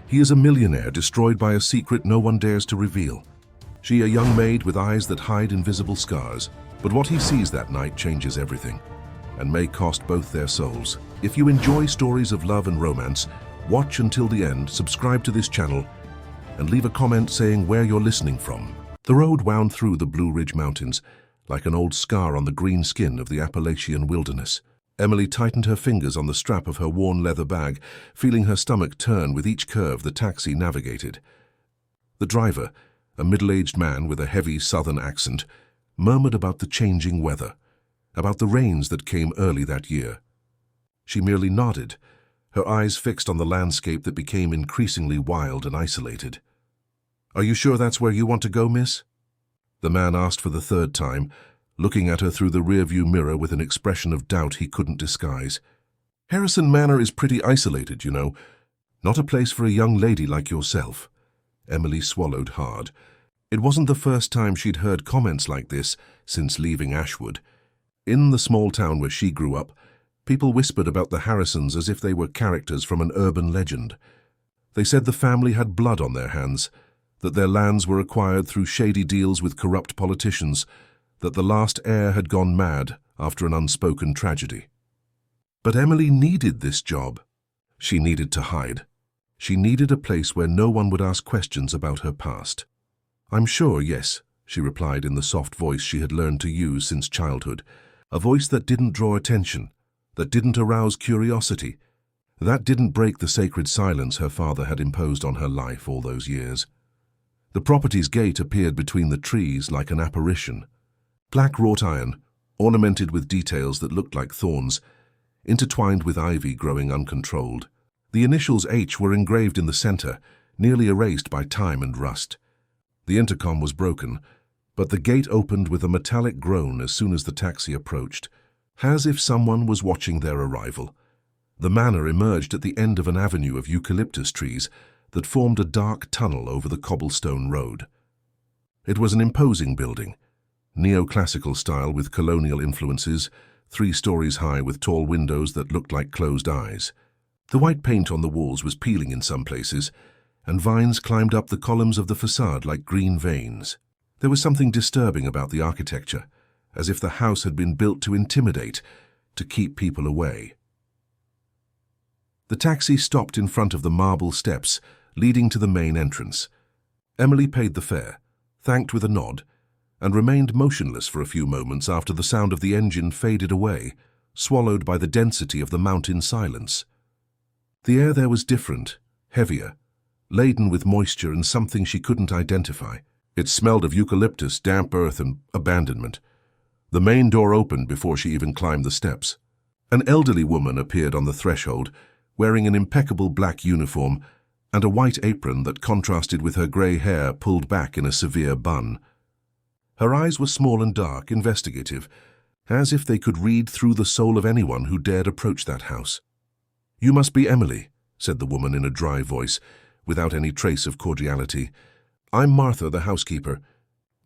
He is a millionaire destroyed by a secret no one dares to reveal. She, a young maid with eyes that hide invisible scars. But what he sees that night changes everything, and may cost both their souls. If you enjoy stories of love and romance, watch until the end, subscribe to this channel, and leave a comment saying where you're listening from. The road wound through the Blue Ridge Mountains, like an old scar on the green skin of the Appalachian wilderness. Emily tightened her fingers on the strap of her worn leather bag, feeling her stomach turn with each curve the taxi navigated. The driver, a middle-aged man with a heavy southern accent, murmured about the changing weather, about the rains that came early that year. She merely nodded, her eyes fixed on the landscape that became increasingly wild and isolated. "Are you sure that's where you want to go, miss?" The man asked for the third time, looking at her through the rearview mirror with an expression of doubt he couldn't disguise. "Harrison Manor is pretty isolated, you know. Not a place for a young lady like yourself." Emily swallowed hard. It wasn't the first time she'd heard comments like this since leaving Ashwood. In the small town where she grew up, people whispered about the Harrisons as if they were characters from an urban legend. They said the family had blood on their hands, that their lands were acquired through shady deals with corrupt politicians, that the last heir had gone mad after an unspoken tragedy. But Emily needed this job. She needed to hide. She needed a place where no one would ask questions about her past. "I'm sure, yes," she replied in the soft voice she had learned to use since childhood, a voice that didn't draw attention, that didn't arouse curiosity, that didn't break the sacred silence her father had imposed on her life all those years. The property's gate appeared between the trees like an apparition. Black wrought iron, ornamented with details that looked like thorns, intertwined with ivy growing uncontrolled. The initials H were engraved in the center, nearly erased by time and rust. The intercom was broken, but the gate opened with a metallic groan as soon as the taxi approached, as if someone was watching their arrival. The manor emerged at the end of an avenue of eucalyptus trees that formed a dark tunnel over the cobblestone road. It was an imposing building, neoclassical style with colonial influences, 3 stories high with tall windows that looked like closed eyes. The white paint on the walls was peeling in some places, and vines climbed up the columns of the facade like green veins. There was something disturbing about the architecture, as if the house had been built to intimidate, to keep people away. The taxi stopped in front of the marble steps leading to the main entrance. Emily paid the fare, thanked with a nod, and remained motionless for a few moments after the sound of the engine faded away, swallowed by the density of the mountain silence. The air there was different, heavier, laden with moisture and something she couldn't identify. It smelled of eucalyptus, damp earth, and abandonment. The main door opened before she even climbed the steps. An elderly woman appeared on the threshold, wearing an impeccable black uniform and a white apron that contrasted with her grey hair pulled back in a severe bun. Her eyes were small and dark, investigative, as if they could read through the soul of anyone who dared approach that house. "You must be Emily," said the woman in a dry voice, without any trace of cordiality. "I'm Martha, the housekeeper.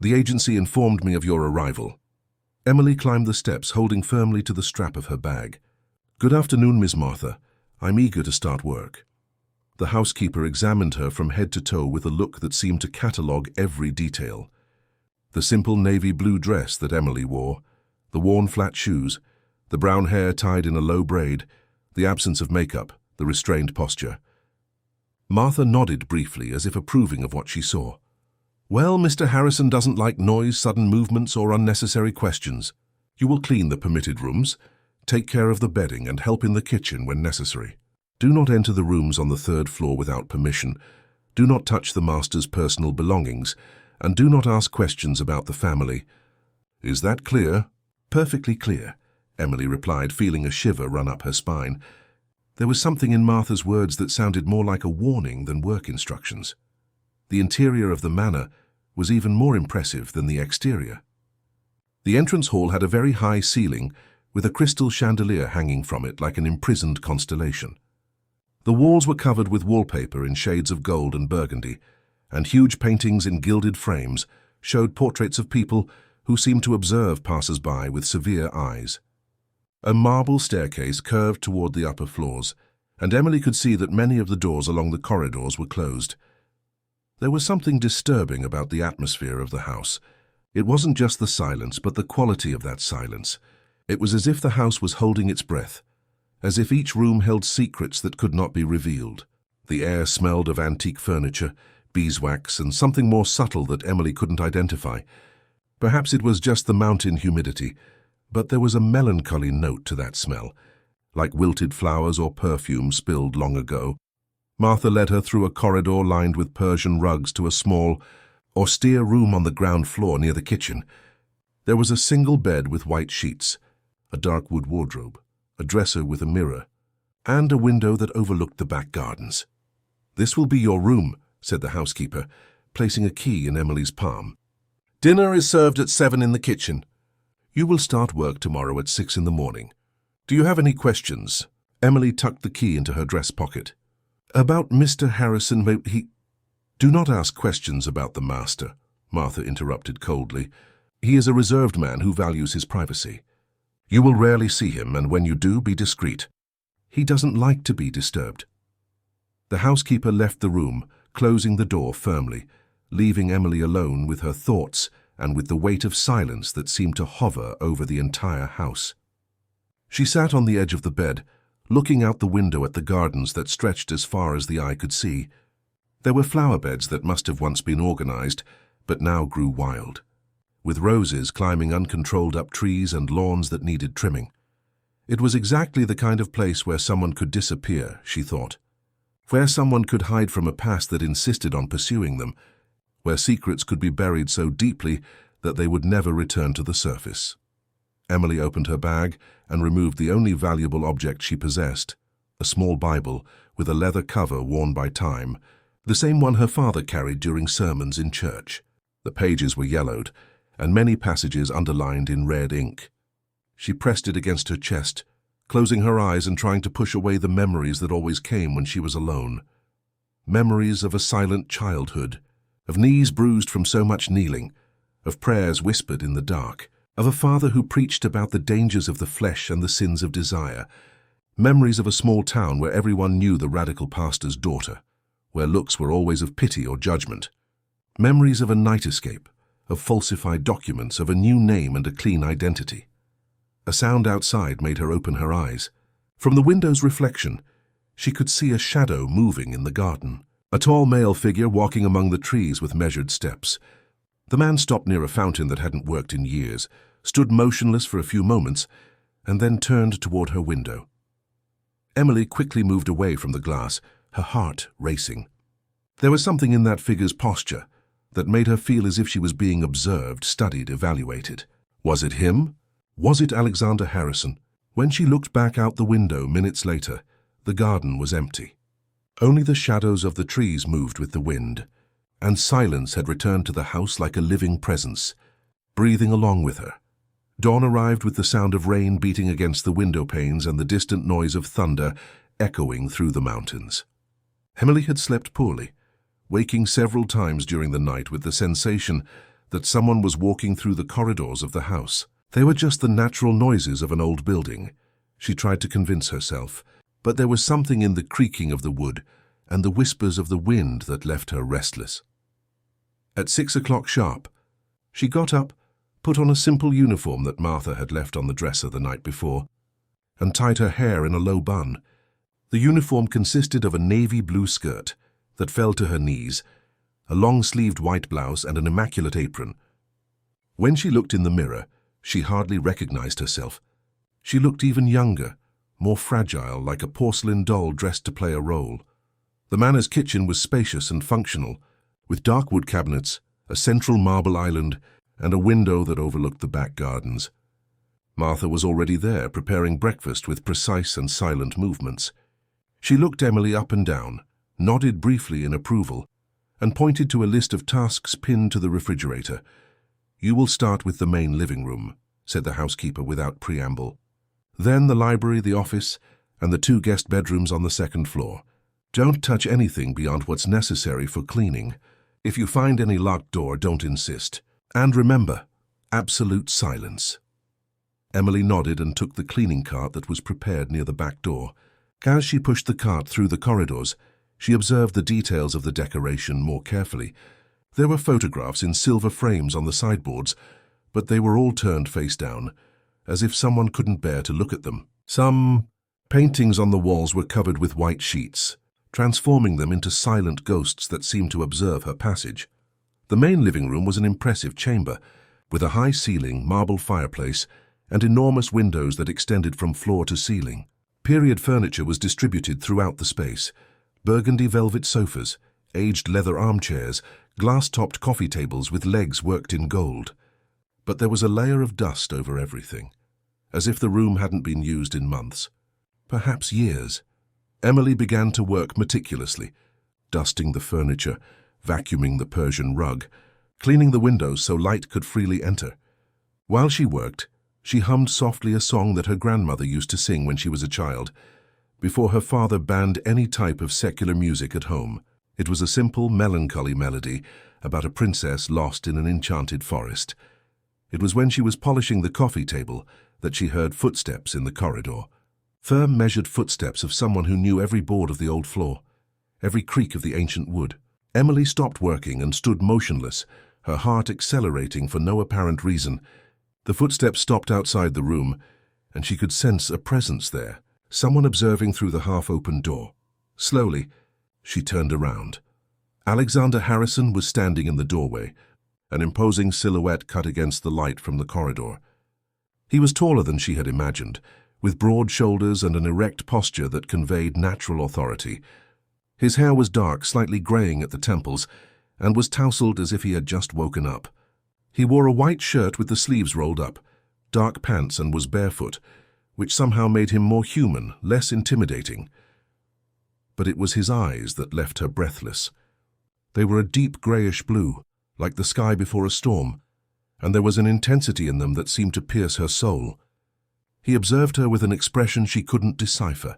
The agency informed me of your arrival." Emily climbed the steps, holding firmly to the strap of her bag. "Good afternoon, Miss Martha. I'm eager to start work." The housekeeper examined her from head to toe with a look that seemed to catalogue every detail. The simple navy blue dress that Emily wore, the worn flat shoes, the brown hair tied in a low braid, the absence of makeup, the restrained posture. Martha nodded briefly as if approving of what she saw. "Well, Mr. Harrison doesn't like noise, sudden movements, or unnecessary questions. You will clean the permitted rooms, take care of the bedding, and help in the kitchen when necessary. Do not enter the rooms on the 3rd floor without permission. Do not touch the master's personal belongings, and do not ask questions about the family. Is that clear?" "Perfectly clear," Emily replied, feeling a shiver run up her spine. There was something in Martha's words that sounded more like a warning than work instructions. The interior of the manor was even more impressive than the exterior. The entrance hall had a very high ceiling, with a crystal chandelier hanging from it like an imprisoned constellation. The walls were covered with wallpaper in shades of gold and burgundy, and huge paintings in gilded frames showed portraits of people who seemed to observe passers-by with severe eyes. A marble staircase curved toward the upper floors, and Emily could see that many of the doors along the corridors were closed. There was something disturbing about the atmosphere of the house. It wasn't just the silence, but the quality of that silence. It was as if the house was holding its breath, as if each room held secrets that could not be revealed. The air smelled of antique furniture, beeswax, and something more subtle that Emily couldn't identify. Perhaps it was just the mountain humidity, but there was a melancholy note to that smell, like wilted flowers or perfume spilled long ago. Martha led her through a corridor lined with Persian rugs to a small, austere room on the ground floor near the kitchen. There was a single bed with white sheets, a dark wood wardrobe, a dresser with a mirror, and a window that overlooked the back gardens. "This will be your room," said the housekeeper, placing a key in Emily's palm. "Dinner is served at 7 in the kitchen. You will start work tomorrow at 6 in the morning. Do you have any questions?" Emily tucked the key into her dress pocket. "About Mr. Harrison, Do not ask questions about the master," Martha interrupted coldly. "He is a reserved man who values his privacy. You will rarely see him, and when you do, be discreet. He doesn't like to be disturbed." The housekeeper left the room, closing the door firmly, leaving Emily alone with her thoughts and with the weight of silence that seemed to hover over the entire house. She sat on the edge of the bed, looking out the window at the gardens that stretched as far as the eye could see. There were flower beds that must have once been organized, but now grew wild, with roses climbing uncontrolled up trees and lawns that needed trimming. It was exactly the kind of place where someone could disappear, she thought, where someone could hide from a past that insisted on pursuing them, where secrets could be buried so deeply that they would never return to the surface. Emily opened her bag and removed the only valuable object she possessed, a small Bible with a leather cover worn by time, the same one her father carried during sermons in church. The pages were yellowed, and many passages underlined in red ink. She pressed it against her chest, closing her eyes and trying to push away the memories that always came when she was alone. Memories of a silent childhood, of knees bruised from so much kneeling, of prayers whispered in the dark, of a father who preached about the dangers of the flesh and the sins of desire. Memories of a small town where everyone knew the radical pastor's daughter, where looks were always of pity or judgment. Memories of a night escape, of falsified documents, of a new name and a clean identity. A sound outside made her open her eyes. From the window's reflection, she could see a shadow moving in the garden, a tall male figure walking among the trees with measured steps. The man stopped near a fountain that hadn't worked in years, stood motionless for a few moments, and then turned toward her window. Emily quickly moved away from the glass, her heart racing. There was something in that figure's posture that made her feel as if she was being observed, studied, evaluated. Was it him? Was it Alexander Harrison? When she looked back out the window minutes later, the garden was empty. Only the shadows of the trees moved with the wind, and silence had returned to the house like a living presence, breathing along with her. Dawn arrived with the sound of rain beating against the window panes and the distant noise of thunder echoing through the mountains. Emily had slept poorly, waking several times during the night with the sensation that someone was walking through the corridors of the house. They were just the natural noises of an old building, she tried to convince herself, but there was something in the creaking of the wood and the whispers of the wind that left her restless. At 6 o'clock sharp, she got up, put on a simple uniform that Martha had left on the dresser the night before, and tied her hair in a low bun. The uniform consisted of a navy blue skirt that fell to her knees, a long-sleeved white blouse, and an immaculate apron. When she looked in the mirror, she hardly recognized herself. She looked even younger, more fragile, like a porcelain doll dressed to play a role. The manor's kitchen was spacious and functional, with dark wood cabinets, a central marble island, and a window that overlooked the back gardens. Martha was already there, preparing breakfast with precise and silent movements. She looked Emily up and down, nodded briefly in approval, and pointed to a list of tasks pinned to the refrigerator. "You will start with the main living room," said the housekeeper without preamble. "Then the library, the office, and the 2 guest bedrooms on the 2nd floor. Don't touch anything beyond what's necessary for cleaning. If you find any locked door, don't insist. And remember, absolute silence." Emily nodded and took the cleaning cart that was prepared near the back door. As she pushed the cart through the corridors, she observed the details of the decoration more carefully. There were photographs in silver frames on the sideboards, but they were all turned face down, as if someone couldn't bear to look at them. Some paintings on the walls were covered with white sheets, transforming them into silent ghosts that seemed to observe her passage. The main living room was an impressive chamber, with a high ceiling, marble fireplace, and enormous windows that extended from floor to ceiling. Period furniture was distributed throughout the space: burgundy velvet sofas, aged leather armchairs, glass-topped coffee tables with legs worked in gold. But there was a layer of dust over everything, as if the room hadn't been used in months, perhaps years. Emily began to work meticulously, dusting the furniture, vacuuming the Persian rug, cleaning the windows so light could freely enter. While she worked, she hummed softly a song that her grandmother used to sing when she was a child, before her father banned any type of secular music at home. It was a simple, melancholy melody about a princess lost in an enchanted forest. It was when she was polishing the coffee table that she heard footsteps in the corridor. Firm, measured footsteps of someone who knew every board of the old floor, every creak of the ancient wood. Emily stopped working and stood motionless, her heart accelerating for no apparent reason. The footsteps stopped outside the room, and she could sense a presence there, someone observing through the half-open door. Slowly, she turned around. Alexander Harrison was standing in the doorway, an imposing silhouette cut against the light from the corridor. He was taller than she had imagined, with broad shoulders and an erect posture that conveyed natural authority. His hair was dark, slightly graying at the temples, and was tousled as if he had just woken up. He wore a white shirt with the sleeves rolled up, dark pants, and was barefoot, which somehow made him more human, less intimidating. But it was his eyes that left her breathless. They were a deep grayish blue, like the sky before a storm, and there was an intensity in them that seemed to pierce her soul. He observed her with an expression she couldn't decipher: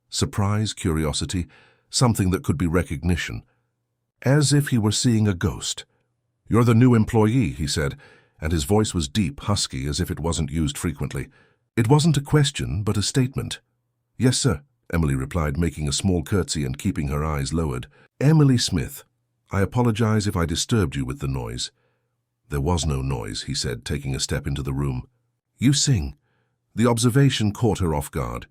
surprise, curiosity, something that could be recognition. As if he were seeing a ghost. "You're the new employee," he said, and his voice was deep, husky, as if it wasn't used frequently. It wasn't a question, but a statement. "Yes, sir," Emily replied, making a small curtsy and keeping her eyes lowered. "Emily Smith, I apologize if I disturbed you with the noise." "There was no noise," he said, taking a step into the room. "You sing." The observation caught her off guard.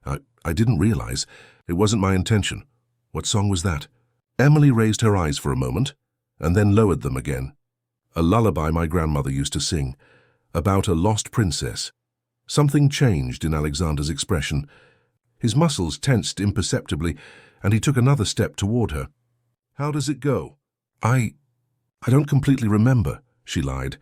I didn't realize. It wasn't my intention. What song was that?" Emily raised her eyes for a moment, and then lowered them again. "A lullaby my grandmother used to sing, about a lost princess." Something changed in Alexander's expression. His muscles tensed imperceptibly, and he took another step toward her. "How does it go?" I don't completely remember," she lied,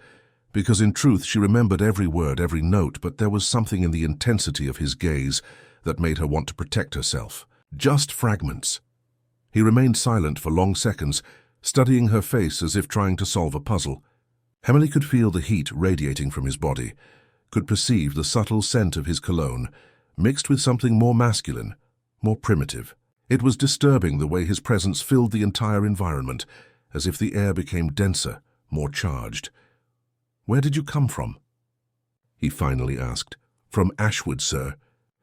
because in truth she remembered every word, every note, but there was something in the intensity of his gaze that made her want to protect herself. Just fragments. He remained silent for long seconds, studying her face as if trying to solve a puzzle. Emily could feel the heat radiating from his body, could perceive the subtle scent of his cologne, mixed with something more masculine, more primitive. It was disturbing the way his presence filled the entire environment, as if the air became denser, more charged. "Where did you come from?" he finally asked. "From Ashwood, sir.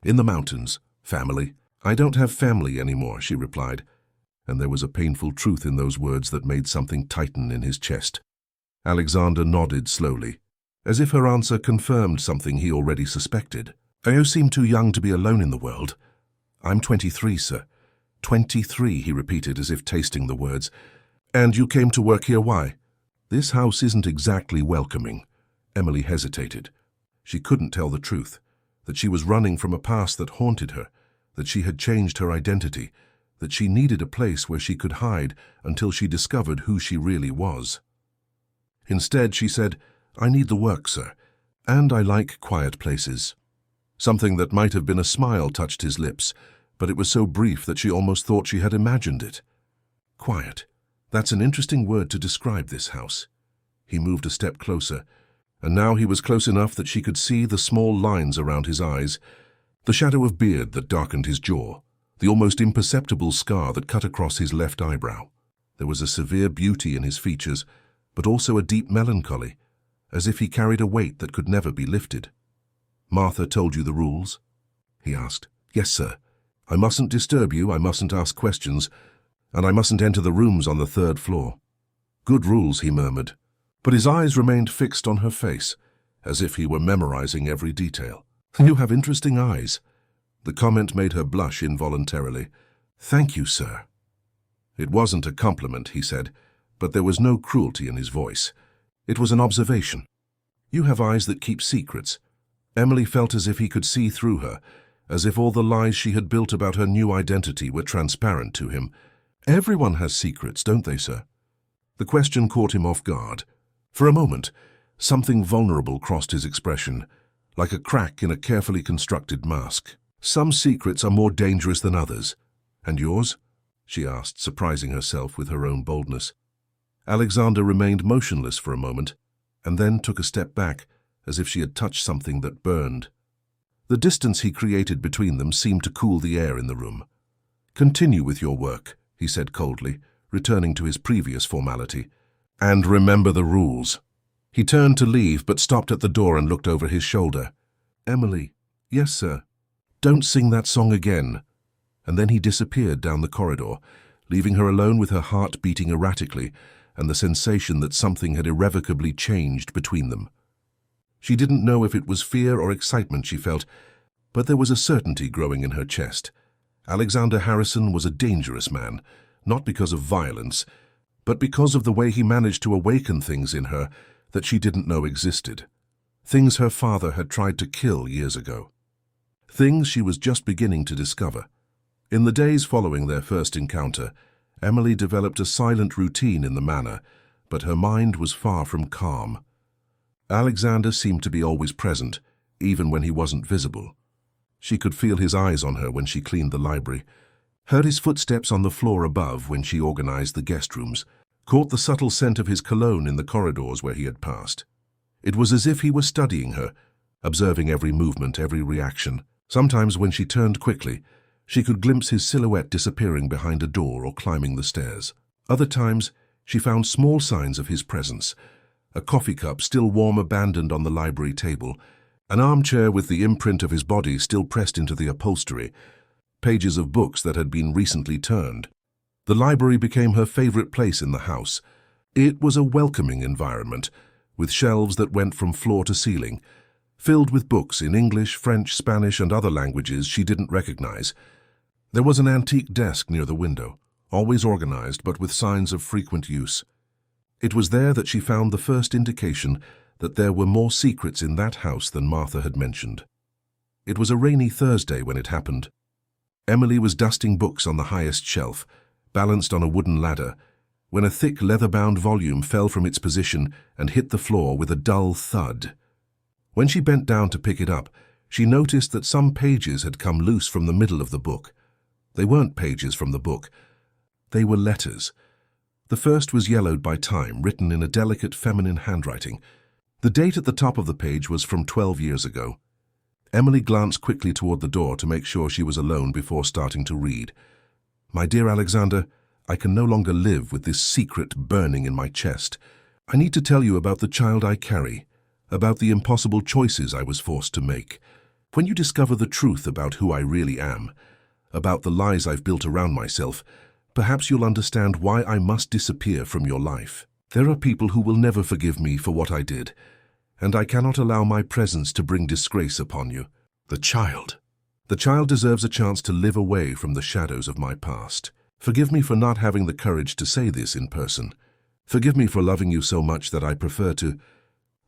In the mountains. Family." "I don't have family anymore," she replied, and there was a painful truth in those words that made something tighten in his chest. Alexander nodded slowly, as if her answer confirmed something he already suspected. "You seem too young to be alone in the world." "I'm 23, sir." 23, he repeated as if tasting the words. "And you came to work here, why?" "This house isn't exactly welcoming." Emily hesitated. She couldn't tell the truth, that she was running from a past that haunted her, that she had changed her identity, that she needed a place where she could hide until she discovered who she really was. Instead, she said, "I need the work, sir, and I like quiet places." Something that might have been a smile touched his lips, but it was so brief that she almost thought she had imagined it. Quiet. That's an interesting word to describe this house. He moved a step closer, and now he was close enough that she could see the small lines around his eyes, the shadow of beard that darkened his jaw, the almost imperceptible scar that cut across his left eyebrow. There was a severe beauty in his features, but also a deep melancholy, as if he carried a weight that could never be lifted. "Martha told you the rules?" he asked. "Yes, sir." I mustn't disturb you, I mustn't ask questions, and I mustn't enter the rooms on the 3rd floor. Good rules, he murmured, but his eyes remained fixed on her face, as if he were memorizing every detail. You have interesting eyes. The comment made her blush involuntarily. Thank you, sir. It wasn't a compliment, he said, but there was no cruelty in his voice. It was an observation. You have eyes that keep secrets. Emily felt as if he could see through her, as if all the lies she had built about her new identity were transparent to him. Everyone has secrets, don't they, sir? The question caught him off guard. For a moment, something vulnerable crossed his expression, like a crack in a carefully constructed mask. Some secrets are more dangerous than others. And yours? She asked, surprising herself with her own boldness. Alexander remained motionless for a moment, and then took a step back, as if she had touched something that burned. The distance he created between them seemed to cool the air in the room. Continue with your work, he said coldly, returning to his previous formality. And remember the rules. He turned to leave, but stopped at the door and looked over his shoulder. Emily. Yes, sir. Don't sing that song again. And then he disappeared down the corridor, leaving her alone with her heart beating erratically and the sensation that something had irrevocably changed between them. She didn't know if it was fear or excitement she felt, but there was a certainty growing in her chest. Alexander Harrison was a dangerous man, not because of violence, but because of the way he managed to awaken things in her that she didn't know existed. Things her father had tried to kill years ago. Things she was just beginning to discover. In the days following their first encounter, Emily developed a silent routine in the manor, but her mind was far from calm. Alexander seemed to be always present, even when he wasn't visible. She could feel his eyes on her when she cleaned the library, heard his footsteps on the floor above when she organized the guest rooms, caught the subtle scent of his cologne in the corridors where he had passed. It was as if he were studying her, observing every movement, every reaction. Sometimes when she turned quickly, she could glimpse his silhouette disappearing behind a door or climbing the stairs. Other times, she found small signs of his presence. A coffee cup still warm abandoned on the library table, an armchair with the imprint of his body still pressed into the upholstery, pages of books that had been recently turned. The library became her favorite place in the house. It was a welcoming environment, with shelves that went from floor to ceiling, filled with books in English, French, Spanish, and other languages she didn't recognize. There was an antique desk near the window, always organized but with signs of frequent use. It was there that she found the first indication that there were more secrets in that house than Martha had mentioned. It was a rainy Thursday when it happened. Emily was dusting books on the highest shelf, balanced on a wooden ladder, when a thick leather-bound volume fell from its position and hit the floor with a dull thud. When she bent down to pick it up, she noticed that some pages had come loose from the middle of the book. They weren't pages from the book. They were letters. The first was yellowed by time, written in a delicate feminine handwriting. The date at the top of the page was from 12 years ago. Emily glanced quickly toward the door to make sure she was alone before starting to read. My dear Alexander, I can no longer live with this secret burning in my chest. I need to tell you about the child I carry, about the impossible choices I was forced to make. When you discover the truth about who I really am, about the lies I've built around myself, perhaps you'll understand why I must disappear from your life. There are people who will never forgive me for what I did, and I cannot allow my presence to bring disgrace upon you. The child. The child deserves a chance to live away from the shadows of my past. Forgive me for not having the courage to say this in person. Forgive me for loving you so much that I prefer to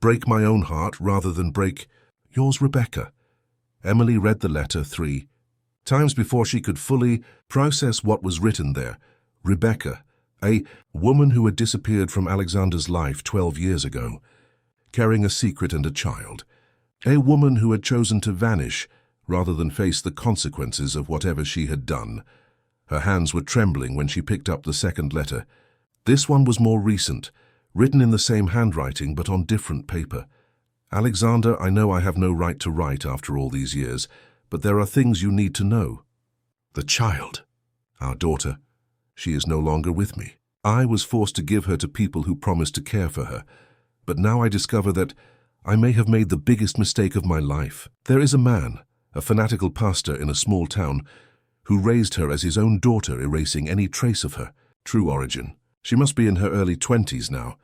break my own heart rather than break yours, Rebecca. Emily read the letter 3 times before she could fully process what was written there. Rebecca, a woman who had disappeared from Alexander's life 12 years ago, carrying a secret and a child. A woman who had chosen to vanish rather than face the consequences of whatever she had done. Her hands were trembling when she picked up the second letter. This one was more recent, written in the same handwriting but on different paper. Alexander, I know I have no right to write after all these years, but there are things you need to know. The child, our daughter, she is no longer with me. I was forced to give her to people who promised to care for her, but now I discover that I may have made the biggest mistake of my life. There is a man, a fanatical pastor in a small town, who raised her as his own daughter, erasing any trace of her true origin. She must be in her early 20s now,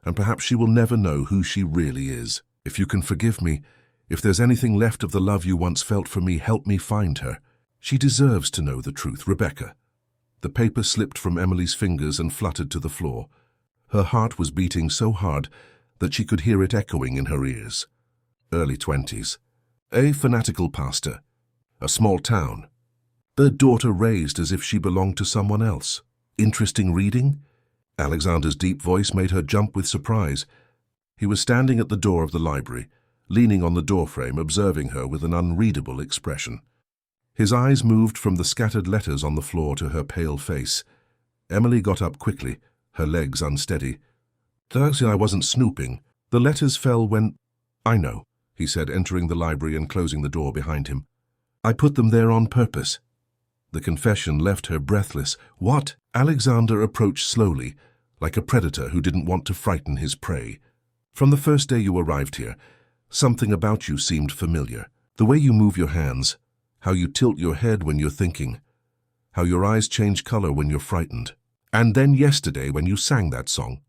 and perhaps she will never know who she really is. If you can forgive me, if there's anything left of the love you once felt for me, help me find her. She deserves to know the truth, Rebecca. The paper slipped from Emily's fingers and fluttered to the floor. Her heart was beating so hard that she could hear it echoing in her ears. Early 20s. A fanatical pastor. A small town. Her daughter raised as if she belonged to someone else. Interesting reading? Alexander's deep voice made her jump with surprise. He was standing at the door of the library, leaning on the doorframe, observing her with an unreadable expression. His eyes moved from the scattered letters on the floor to her pale face. Emily got up quickly, her legs unsteady. Thursday, I wasn't snooping. The letters fell when... I know, he said, entering the library and closing the door behind him. I put them there on purpose. The confession left her breathless. What? Alexander approached slowly, like a predator who didn't want to frighten his prey. From the first day you arrived here, something about you seemed familiar. The way you move your hands, how you tilt your head when you're thinking, how your eyes change color when you're frightened. And then yesterday when you sang that song.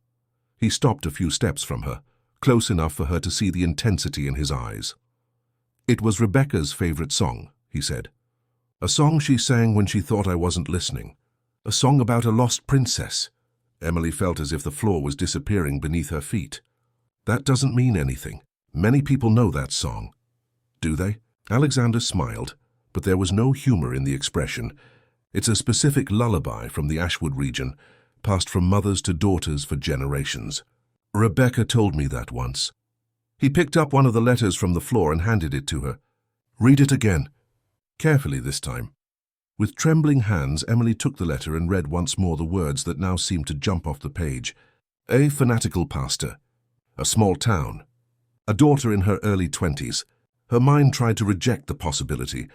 He stopped a few steps from her, close enough for her to see the intensity in his eyes. It was Rebecca's favorite song, he said. A song she sang when she thought I wasn't listening. A song about a lost princess. Emily felt as if the floor was disappearing beneath her feet. That doesn't mean anything. Many people know that song. Do they? Alexander smiled, but there was no humor in the expression. It's a specific lullaby from the Ashwood region, passed from mothers to daughters for generations. Rebecca told me that once. He picked up one of the letters from the floor and handed it to her. Read it again. Carefully this time. With trembling hands, Emily took the letter and read once more the words that now seemed to jump off the page. A fanatical pastor. A small town. A daughter in her early 20s. Her mind tried to reject the possibility,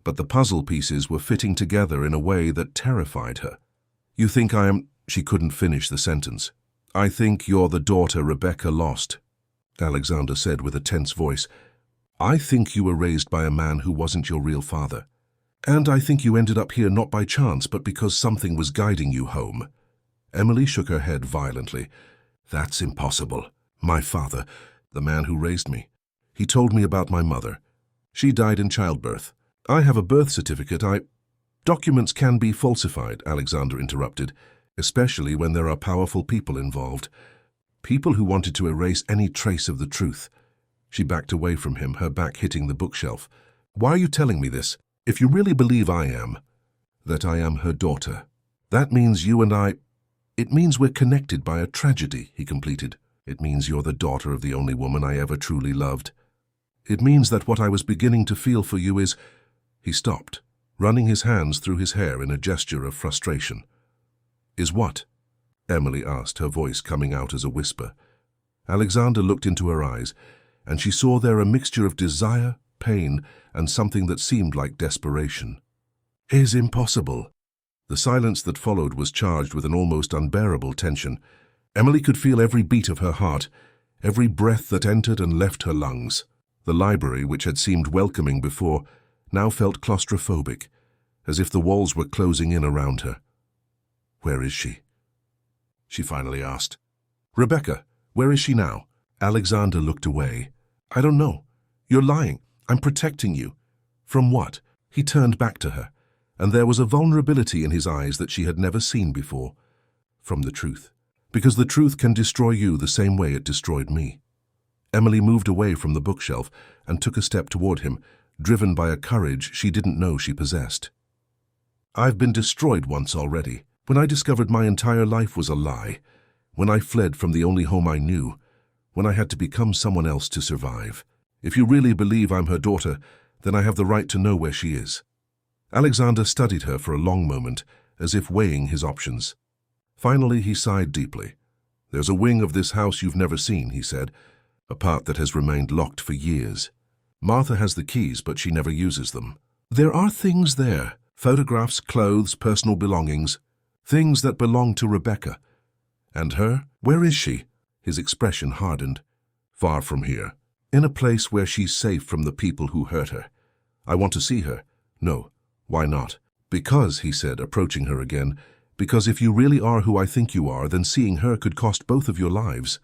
but the puzzle pieces were fitting together in a way that terrified her. You think I am... She couldn't finish the sentence. I think you're the daughter Rebecca lost, Alexander said with a tense voice. I think you were raised by a man who wasn't your real father. And I think you ended up here not by chance, but because something was guiding you home. Emily shook her head violently. That's impossible. My father, the man who raised me. He told me about my mother. She died in childbirth. I have a birth certificate. Documents can be falsified, Alexander interrupted, especially when there are powerful people involved. People who wanted to erase any trace of the truth. She backed away from him, her back hitting the bookshelf. Why are you telling me this? If you really believe that I am her daughter, that means you and I... It means we're connected by a tragedy, he completed. It means you're the daughter of the only woman I ever truly loved. It means that what I was beginning to feel for you is... He stopped, running his hands through his hair in a gesture of frustration. Is what? Emily asked, her voice coming out as a whisper. Alexander looked into her eyes, and she saw there a mixture of desire, pain, and something that seemed like desperation. Is impossible. The silence that followed was charged with an almost unbearable tension. Emily could feel every beat of her heart, every breath that entered and left her lungs. The library, which had seemed welcoming before, now felt claustrophobic, as if the walls were closing in around her. Where is she? She finally asked. Rebecca, where is she now? Alexander looked away. I don't know. You're lying. I'm protecting you. From what? He turned back to her, and there was a vulnerability in his eyes that she had never seen before. From the truth. Because the truth can destroy you the same way it destroyed me. Emily moved away from the bookshelf and took a step toward him, driven by a courage she didn't know she possessed. I've been destroyed once already, when I discovered my entire life was a lie, when I fled from the only home I knew, when I had to become someone else to survive. If you really believe I'm her daughter, then I have the right to know where she is. Alexander studied her for a long moment, as if weighing his options. Finally, he sighed deeply. There's a wing of this house you've never seen, he said, a part that has remained locked for years. Martha has the keys, but she never uses them. There are things there, photographs, clothes, personal belongings, things that belong to Rebecca. And her? Where is she? His expression hardened. Far from here, in a place where she's safe from the people who hurt her. I want to see her. No, why not? Because, he said, approaching her again, because if you really are who I think you are, then seeing her could cost both of your lives.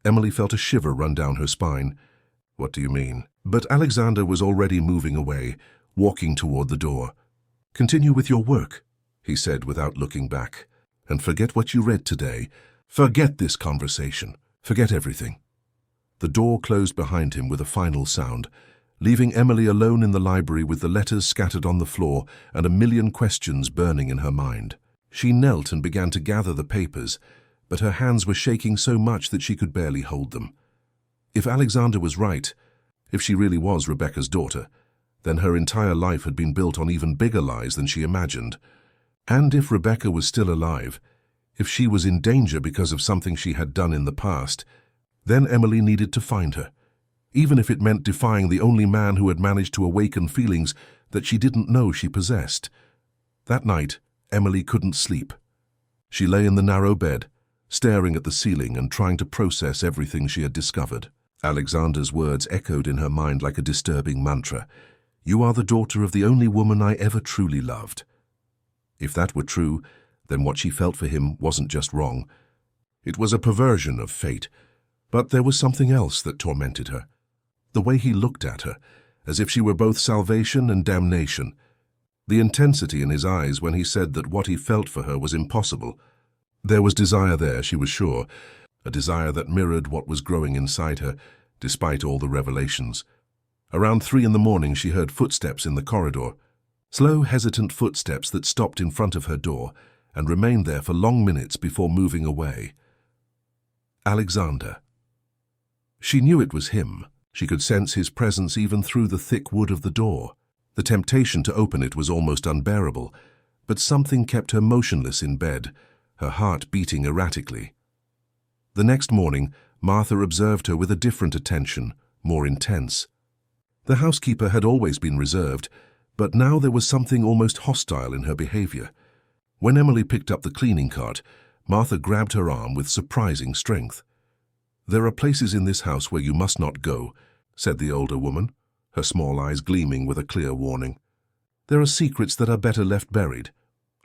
Emily felt a shiver run down her spine. What do you mean? But Alexander was already moving away, walking toward the door. Continue with your work, he said without looking back, and forget what you read today. Forget this conversation. Forget everything. The door closed behind him with a final sound, leaving Emily alone in the library with the letters scattered on the floor and a million questions burning in her mind. She knelt and began to gather the papers, but her hands were shaking so much that she could barely hold them. If Alexander was right, if she really was Rebecca's daughter, then her entire life had been built on even bigger lies than she imagined. And if Rebecca was still alive, if she was in danger because of something she had done in the past, then Emily needed to find her, even if it meant defying the only man who had managed to awaken feelings that she didn't know she possessed. That night, Emily couldn't sleep. She lay in the narrow bed, staring at the ceiling and trying to process everything she had discovered. Alexander's words echoed in her mind like a disturbing mantra. You are the daughter of the only woman I ever truly loved. If that were true, then what she felt for him wasn't just wrong. It was a perversion of fate. But there was something else that tormented her. The way he looked at her, as if she were both salvation and damnation. The intensity in his eyes when he said that what he felt for her was impossible. There was desire there, she was sure, a desire that mirrored what was growing inside her, despite all the revelations. Around 3 in the morning she heard footsteps in the corridor, slow, hesitant footsteps that stopped in front of her door and remained there for long minutes before moving away. Alexander. She knew it was him. She could sense his presence even through the thick wood of the door. The temptation to open it was almost unbearable, but something kept her motionless in bed, her heart beating erratically. The next morning, Martha observed her with a different attention, more intense. The housekeeper had always been reserved, but now there was something almost hostile in her behavior. When Emily picked up the cleaning cart, Martha grabbed her arm with surprising strength. There are places in this house where you must not go, said the older woman, her small eyes gleaming with a clear warning. There are secrets that are better left buried.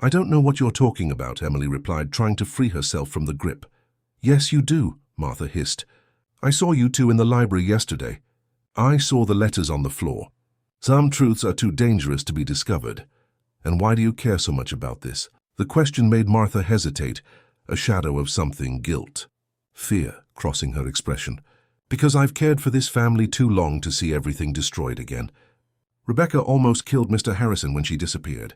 I don't know what you're talking about, Emily replied, trying to free herself from the grip. Yes, you do, Martha hissed. I saw you two in the library yesterday. I saw the letters on the floor. Some truths are too dangerous to be discovered. And why do you care so much about this? The question made Martha hesitate, a shadow of something, guilt, fear crossing her expression. Because I've cared for this family too long to see everything destroyed again. Rebecca almost killed Mr. Harrison when she disappeared.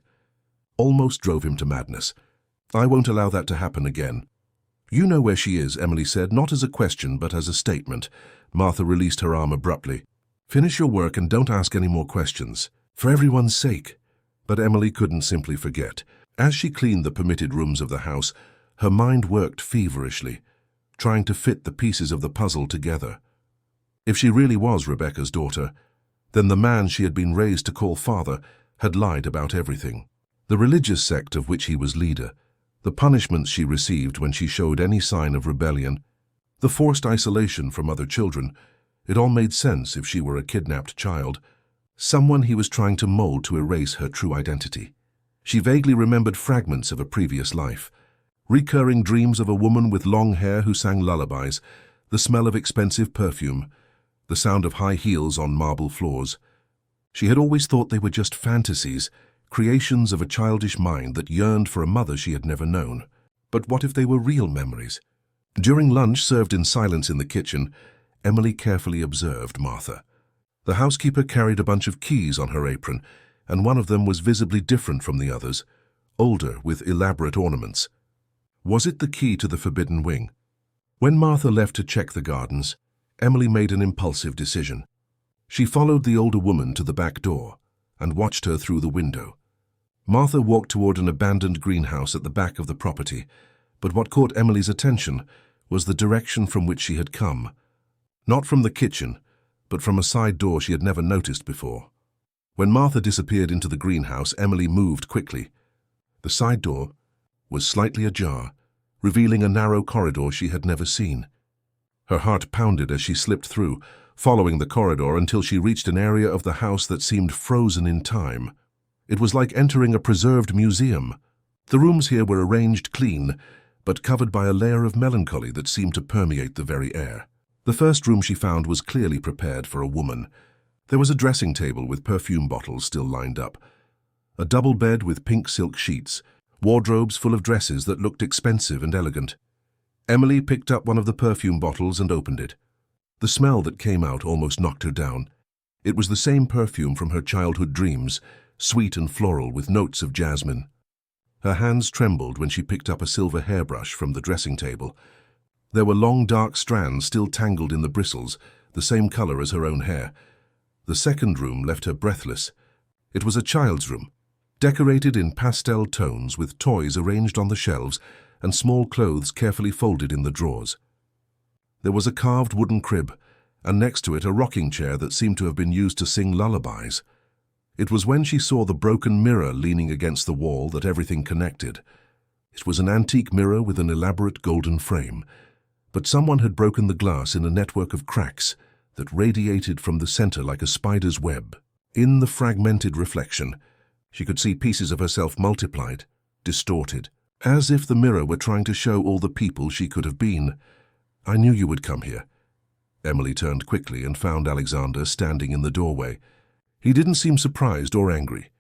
Almost drove him to madness. I won't allow that to happen again. You know where she is, Emily said, not as a question but as a statement. Martha released her arm abruptly. Finish your work and don't ask any more questions. For everyone's sake. But Emily couldn't simply forget. As she cleaned the permitted rooms of the house, her mind worked feverishly, trying to fit the pieces of the puzzle together. If she really was Rebecca's daughter, then the man she had been raised to call father had lied about everything. The religious sect of which he was leader, the punishments she received when she showed any sign of rebellion, the forced isolation from other children, it all made sense if she were a kidnapped child, someone he was trying to mold to erase her true identity. She vaguely remembered fragments of a previous life, recurring dreams of a woman with long hair who sang lullabies, the smell of expensive perfume, the sound of high heels on marble floors. She had always thought they were just fantasies, creations of a childish mind that yearned for a mother she had never known. But what if they were real memories? During lunch, served in silence in the kitchen, Emily carefully observed Martha. The housekeeper carried a bunch of keys on her apron, and one of them was visibly different from the others, older with elaborate ornaments. Was it the key to the forbidden wing? When Martha left to check the gardens, Emily made an impulsive decision. She followed the older woman to the back door and watched her through the window. Martha walked toward an abandoned greenhouse at the back of the property, but what caught Emily's attention was the direction from which she had come. Not from the kitchen, but from a side door she had never noticed before. When Martha disappeared into the greenhouse, Emily moved quickly. The side door was slightly ajar, revealing a narrow corridor she had never seen. Her heart pounded as she slipped through, following the corridor until she reached an area of the house that seemed frozen in time. It was like entering a preserved museum. The rooms here were arranged clean, but covered by a layer of melancholy that seemed to permeate the very air. The first room she found was clearly prepared for a woman. There was a dressing table with perfume bottles still lined up, a double bed with pink silk sheets, wardrobes full of dresses that looked expensive and elegant. Emily picked up one of the perfume bottles and opened it. The smell that came out almost knocked her down. It was the same perfume from her childhood dreams, sweet and floral with notes of jasmine. Her hands trembled when she picked up a silver hairbrush from the dressing table. There were long dark strands still tangled in the bristles, the same color as her own hair. The second room left her breathless. It was a child's room, decorated in pastel tones with toys arranged on the shelves and small clothes carefully folded in the drawers. There was a carved wooden crib, and next to it a rocking chair that seemed to have been used to sing lullabies. It was when she saw the broken mirror leaning against the wall that everything connected. It was an antique mirror with an elaborate golden frame, but someone had broken the glass in a network of cracks that radiated from the center like a spider's web. In the fragmented reflection, she could see pieces of herself multiplied, distorted, as if the mirror were trying to show all the people she could have been. "I knew you would come here." Emily turned quickly and found Alexander standing in the doorway. He didn't seem surprised or angry.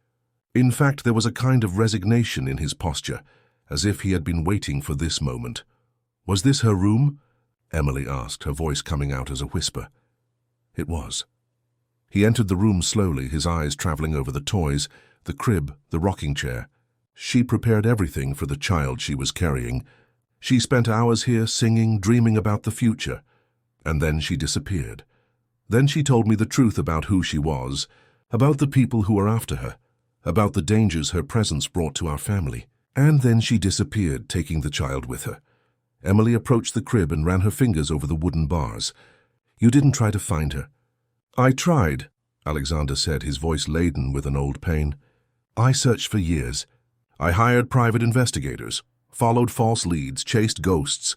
In fact, there was a kind of resignation in his posture, as if he had been waiting for this moment. "Was this her room?" Emily asked, her voice coming out as a whisper. It was. He entered the room slowly, his eyes traveling over the toys, the crib, the rocking chair. She prepared everything for the child she was carrying. She spent hours here singing, dreaming about the future. And then she disappeared. Then she told me the truth about who she was, about the people who were after her, about the dangers her presence brought to our family. And then she disappeared, taking the child with her. Emily approached the crib and ran her fingers over the wooden bars. "You didn't try to find her." "I tried," Alexander said, his voice laden with an old pain. "I searched for years. I hired private investigators, followed false leads, chased ghosts,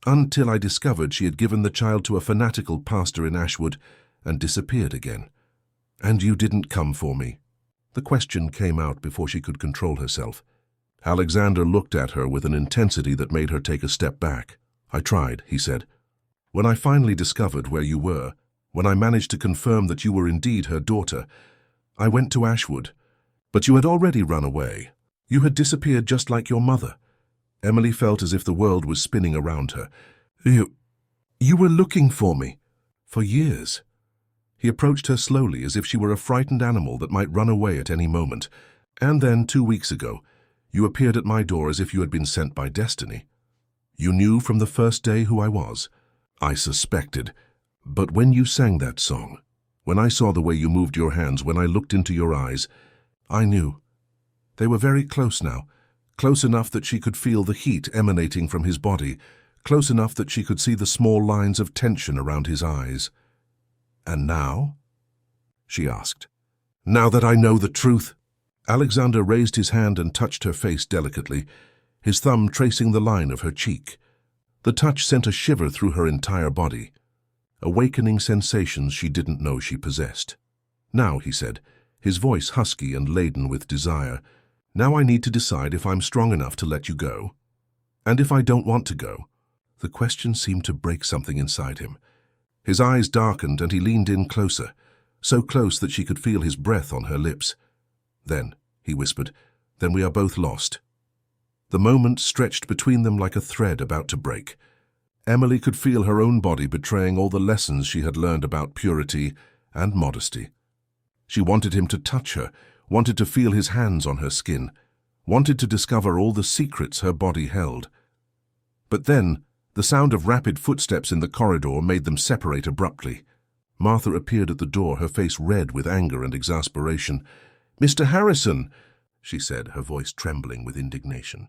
until I discovered she had given the child to a fanatical pastor in Ashwood and disappeared again. And you didn't come for me." The question came out before she could control herself. Alexander looked at her with an intensity that made her take a step back. "I tried," he said. "When I finally discovered where you were, when I managed to confirm that you were indeed her daughter, I went to Ashwood. But you had already run away. You had disappeared just like your mother." Emily felt as if the world was spinning around her. You were looking for me. For years." He approached her slowly as if she were a frightened animal that might run away at any moment. "And then, 2 weeks ago, you appeared at my door as if you had been sent by destiny. You knew from the first day who I was." "I suspected. But when you sang that song, when I saw the way you moved your hands, when I looked into your eyes, I knew." They were very close now, close enough that she could feel the heat emanating from his body, close enough that she could see the small lines of tension around his eyes. "And now?" she asked. "Now that I know the truth?" Alexander raised his hand and touched her face delicately, his thumb tracing the line of her cheek. The touch sent a shiver through her entire body, awakening sensations she didn't know she possessed. "Now," he said, his voice husky and laden with desire, "now I need to decide if I'm strong enough to let you go. And if I don't want to go." The question seemed to break something inside him. His eyes darkened and he leaned in closer, so close that she could feel his breath on her lips. "Then," he whispered, "then we are both lost." The moment stretched between them like a thread about to break. Emily could feel her own body betraying all the lessons she had learned about purity and modesty. She wanted him to touch her, wanted to feel his hands on her skin, wanted to discover all the secrets her body held. But then, the sound of rapid footsteps in the corridor made them separate abruptly. Martha appeared at the door, her face red with anger and exasperation. "Mr. Harrison," she said, her voice trembling with indignation.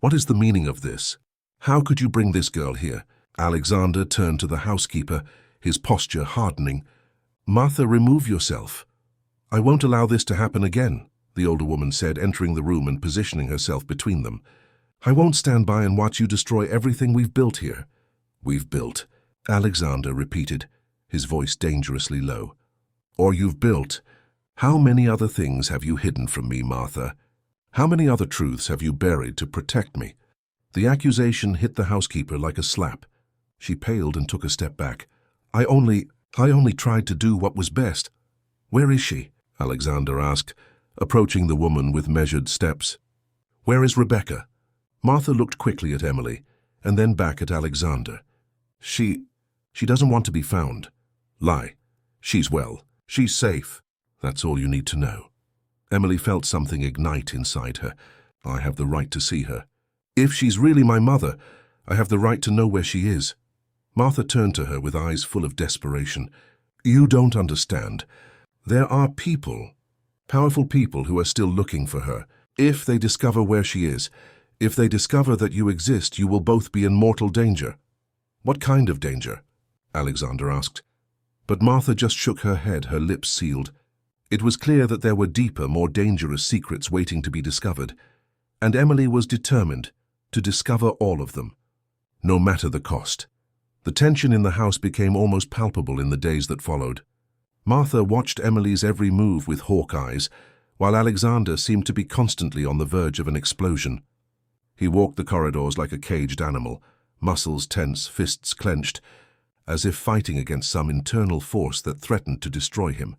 "What is the meaning of this? How could you bring this girl here?" Alexander turned to the housekeeper, his posture hardening. "Martha, remove yourself." "I won't allow this to happen again," the older woman said, entering the room and positioning herself between them. "I won't stand by and watch you destroy everything we've built here." "We've built," Alexander repeated, his voice dangerously low. "Or you've built, How many other things have you hidden from me, Martha? How many other truths have you buried to protect me? The accusation hit the housekeeper like a slap. She paled and took a step back. I only tried to do what was best. Where is she? Alexander asked, approaching the woman with measured steps. Where is Rebecca? Martha looked quickly at Emily, and then back at Alexander. She doesn't want to be found. Lie. She's well. She's safe. That's all you need to know. Emily felt something ignite inside her. I have the right to see her. If she's really my mother, I have the right to know where she is. Martha turned to her with eyes full of desperation. You don't understand. There are people, powerful people who are still looking for her. If they discover where she is, if they discover that you exist, you will both be in mortal danger. What kind of danger? Alexander asked. But Martha just shook her head, her lips sealed. It was clear that there were deeper, more dangerous secrets waiting to be discovered, and Emily was determined to discover all of them, no matter the cost. The tension in the house became almost palpable in the days that followed. Martha watched Emily's every move with hawk eyes, while Alexander seemed to be constantly on the verge of an explosion. He walked the corridors like a caged animal, muscles tense, fists clenched, as if fighting against some internal force that threatened to destroy him.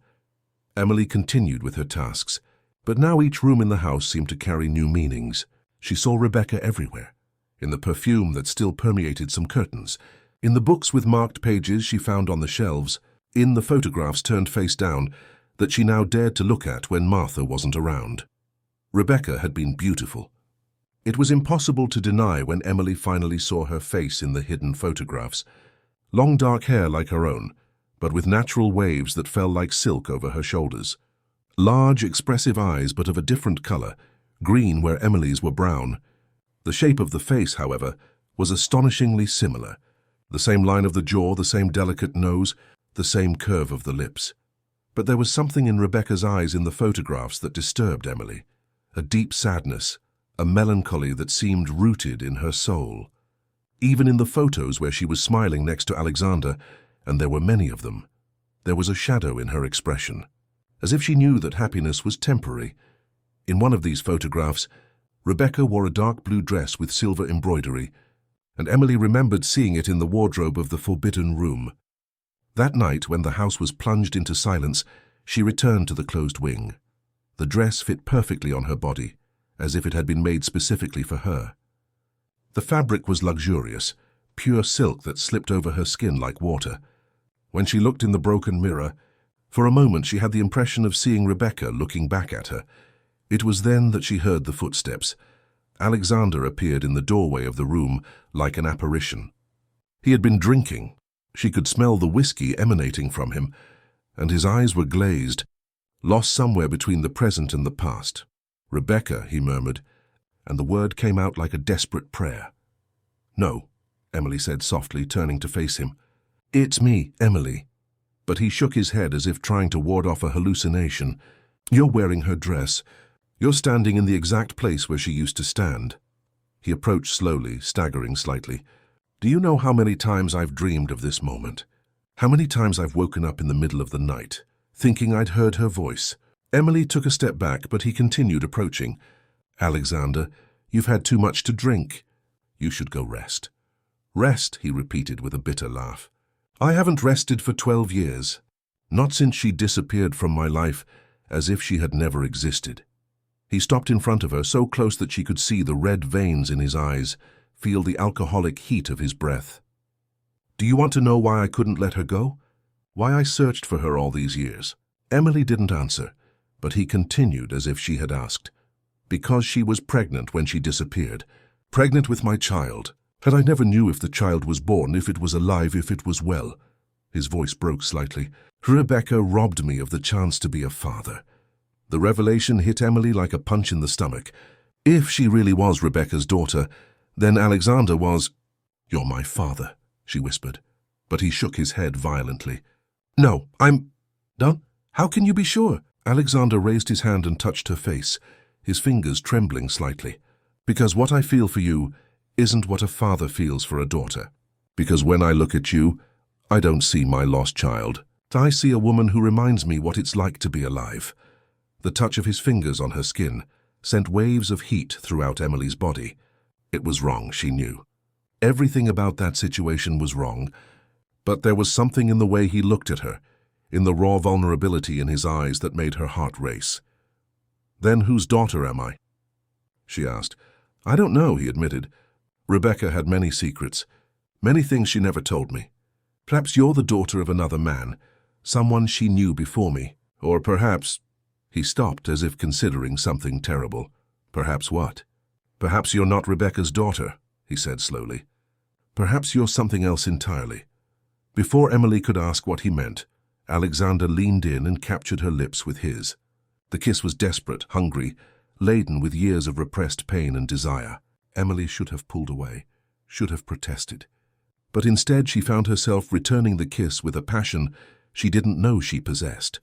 Emily continued with her tasks, but now each room in the house seemed to carry new meanings. She saw Rebecca everywhere, in the perfume that still permeated some curtains, in the books with marked pages she found on the shelves, in the photographs turned face down that she now dared to look at when Martha wasn't around. Rebecca had been beautiful. It was impossible to deny when Emily finally saw her face in the hidden photographs. Long dark hair like her own, but with natural waves that fell like silk over her shoulders. Large, expressive eyes, but of a different color, green where Emily's were brown. The shape of the face, however, was astonishingly similar. The same line of the jaw, the same delicate nose, the same curve of the lips. But there was something in Rebecca's eyes in the photographs that disturbed Emily. A deep sadness, a melancholy that seemed rooted in her soul. Even in the photos where she was smiling next to Alexander, and there were many of them, there was a shadow in her expression, as if she knew that happiness was temporary. In one of these photographs, Rebecca wore a dark blue dress with silver embroidery, and Emily remembered seeing it in the wardrobe of the forbidden room. That night, when the house was plunged into silence, she returned to the closed wing. The dress fit perfectly on her body, as if it had been made specifically for her. The fabric was luxurious, pure silk that slipped over her skin like water. When she looked in the broken mirror, for a moment she had the impression of seeing Rebecca looking back at her. It was then that she heard the footsteps. Alexander appeared in the doorway of the room like an apparition. He had been drinking. She could smell the whiskey emanating from him, and his eyes were glazed, lost somewhere between the present and the past. Rebecca, he murmured, and the word came out like a desperate prayer. No, Emily said softly, turning to face him. It's me, Emily. But he shook his head as if trying to ward off a hallucination. You're wearing her dress. You're standing in the exact place where she used to stand. He approached slowly, staggering slightly. Do you know how many times I've dreamed of this moment? How many times I've woken up in the middle of the night, thinking I'd heard her voice? Emily took a step back, but he continued approaching. Alexander, you've had too much to drink. You should go rest. Rest, he repeated with a bitter laugh. I haven't rested for 12 years. Not since she disappeared from my life, as if she had never existed. He stopped in front of her, so close that she could see the red veins in his eyes, feel the alcoholic heat of his breath. Do you want to know why I couldn't let her go? Why I searched for her all these years? Emily didn't answer, but he continued as if she had asked. Because she was pregnant when she disappeared. Pregnant with my child. And I never knew if the child was born, if it was alive, if it was well. His voice broke slightly. Rebecca robbed me of the chance to be a father. The revelation hit Emily like a punch in the stomach. If she really was Rebecca's daughter, then Alexander was— You're my father, she whispered, but he shook his head violently. No, I'm— Done? How can you be sure? Alexander raised his hand and touched her face, his fingers trembling slightly. Because what I feel for you isn't what a father feels for a daughter. Because when I look at you, I don't see my lost child. I see a woman who reminds me what it's like to be alive. The touch of his fingers on her skin sent waves of heat throughout Emily's body. It was wrong, she knew. Everything about that situation was wrong, but there was something in the way he looked at her, in the raw vulnerability in his eyes that made her heart race. "Then whose daughter am I?" she asked. "I don't know," he admitted. "Rebecca had many secrets, many things she never told me. Perhaps you're the daughter of another man, someone she knew before me. Or perhaps—" He stopped as if considering something terrible. "Perhaps what?" "Perhaps you're not Rebecca's daughter," he said slowly. "Perhaps you're something else entirely." Before Emily could ask what he meant, Alexander leaned in and captured her lips with his. The kiss was desperate, hungry, laden with years of repressed pain and desire. Emily should have pulled away, should have protested. But instead she found herself returning the kiss with a passion she didn't know she possessed.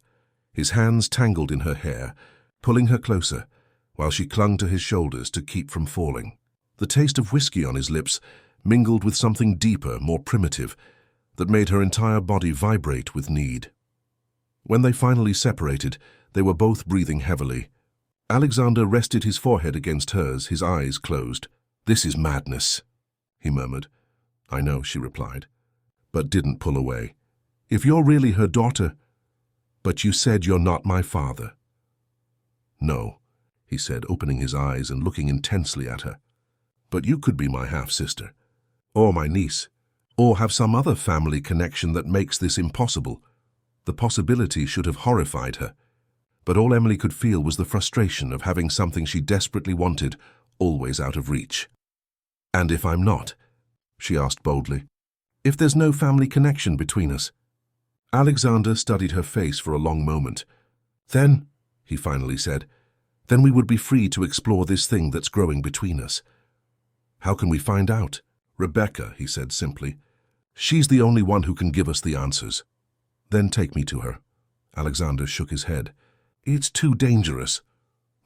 His hands tangled in her hair, pulling her closer, while she clung to his shoulders to keep from falling. The taste of whiskey on his lips mingled with something deeper, more primitive, that made her entire body vibrate with need. When they finally separated, they were both breathing heavily. Alexander rested his forehead against hers, his eyes closed. "This is madness," he murmured. "I know," she replied, but didn't pull away. "If you're really her daughter—" "But you said you're not my father." "No," he said, opening his eyes and looking intensely at her. "But you could be my half-sister, or my niece, or have some other family connection that makes this impossible." The possibility should have horrified her, but all Emily could feel was the frustration of having something she desperately wanted always out of reach. "And if I'm not?" she asked boldly. "If there's no family connection between us?" Alexander studied her face for a long moment. "Then," he finally said, "then we would be free to explore this thing that's growing between us." "How can we find out?" "Rebecca," he said simply. "She's the only one who can give us the answers." "Then take me to her." Alexander shook his head. "It's too dangerous."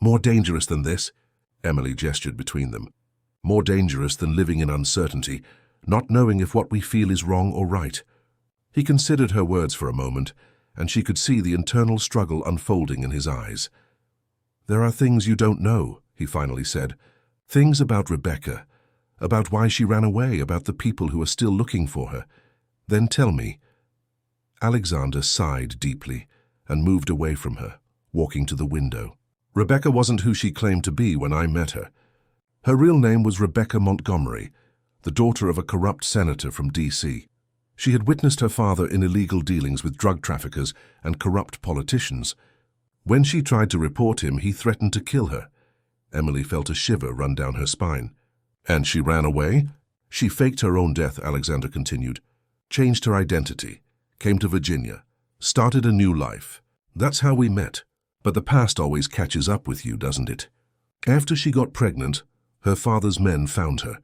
"More dangerous than this?" Emily gestured between them. "More dangerous than living in uncertainty, not knowing if what we feel is wrong or right." He considered her words for a moment, and she could see the internal struggle unfolding in his eyes. "There are things you don't know," he finally said. "Things about Rebecca, about why she ran away, about the people who are still looking for her. Then tell me." Alexander sighed deeply and moved away from her, walking to the window. "Rebecca wasn't who she claimed to be when I met her. Her real name was Rebecca Montgomery, the daughter of a corrupt senator from D.C. She had witnessed her father in illegal dealings with drug traffickers and corrupt politicians. When she tried to report him, he threatened to kill her." Emily felt a shiver run down her spine. "And she ran away?" "She faked her own death," Alexander continued. "Changed her identity, came to Virginia, started a new life. That's how we met. But the past always catches up with you, doesn't it? After she got pregnant, her father's men found her.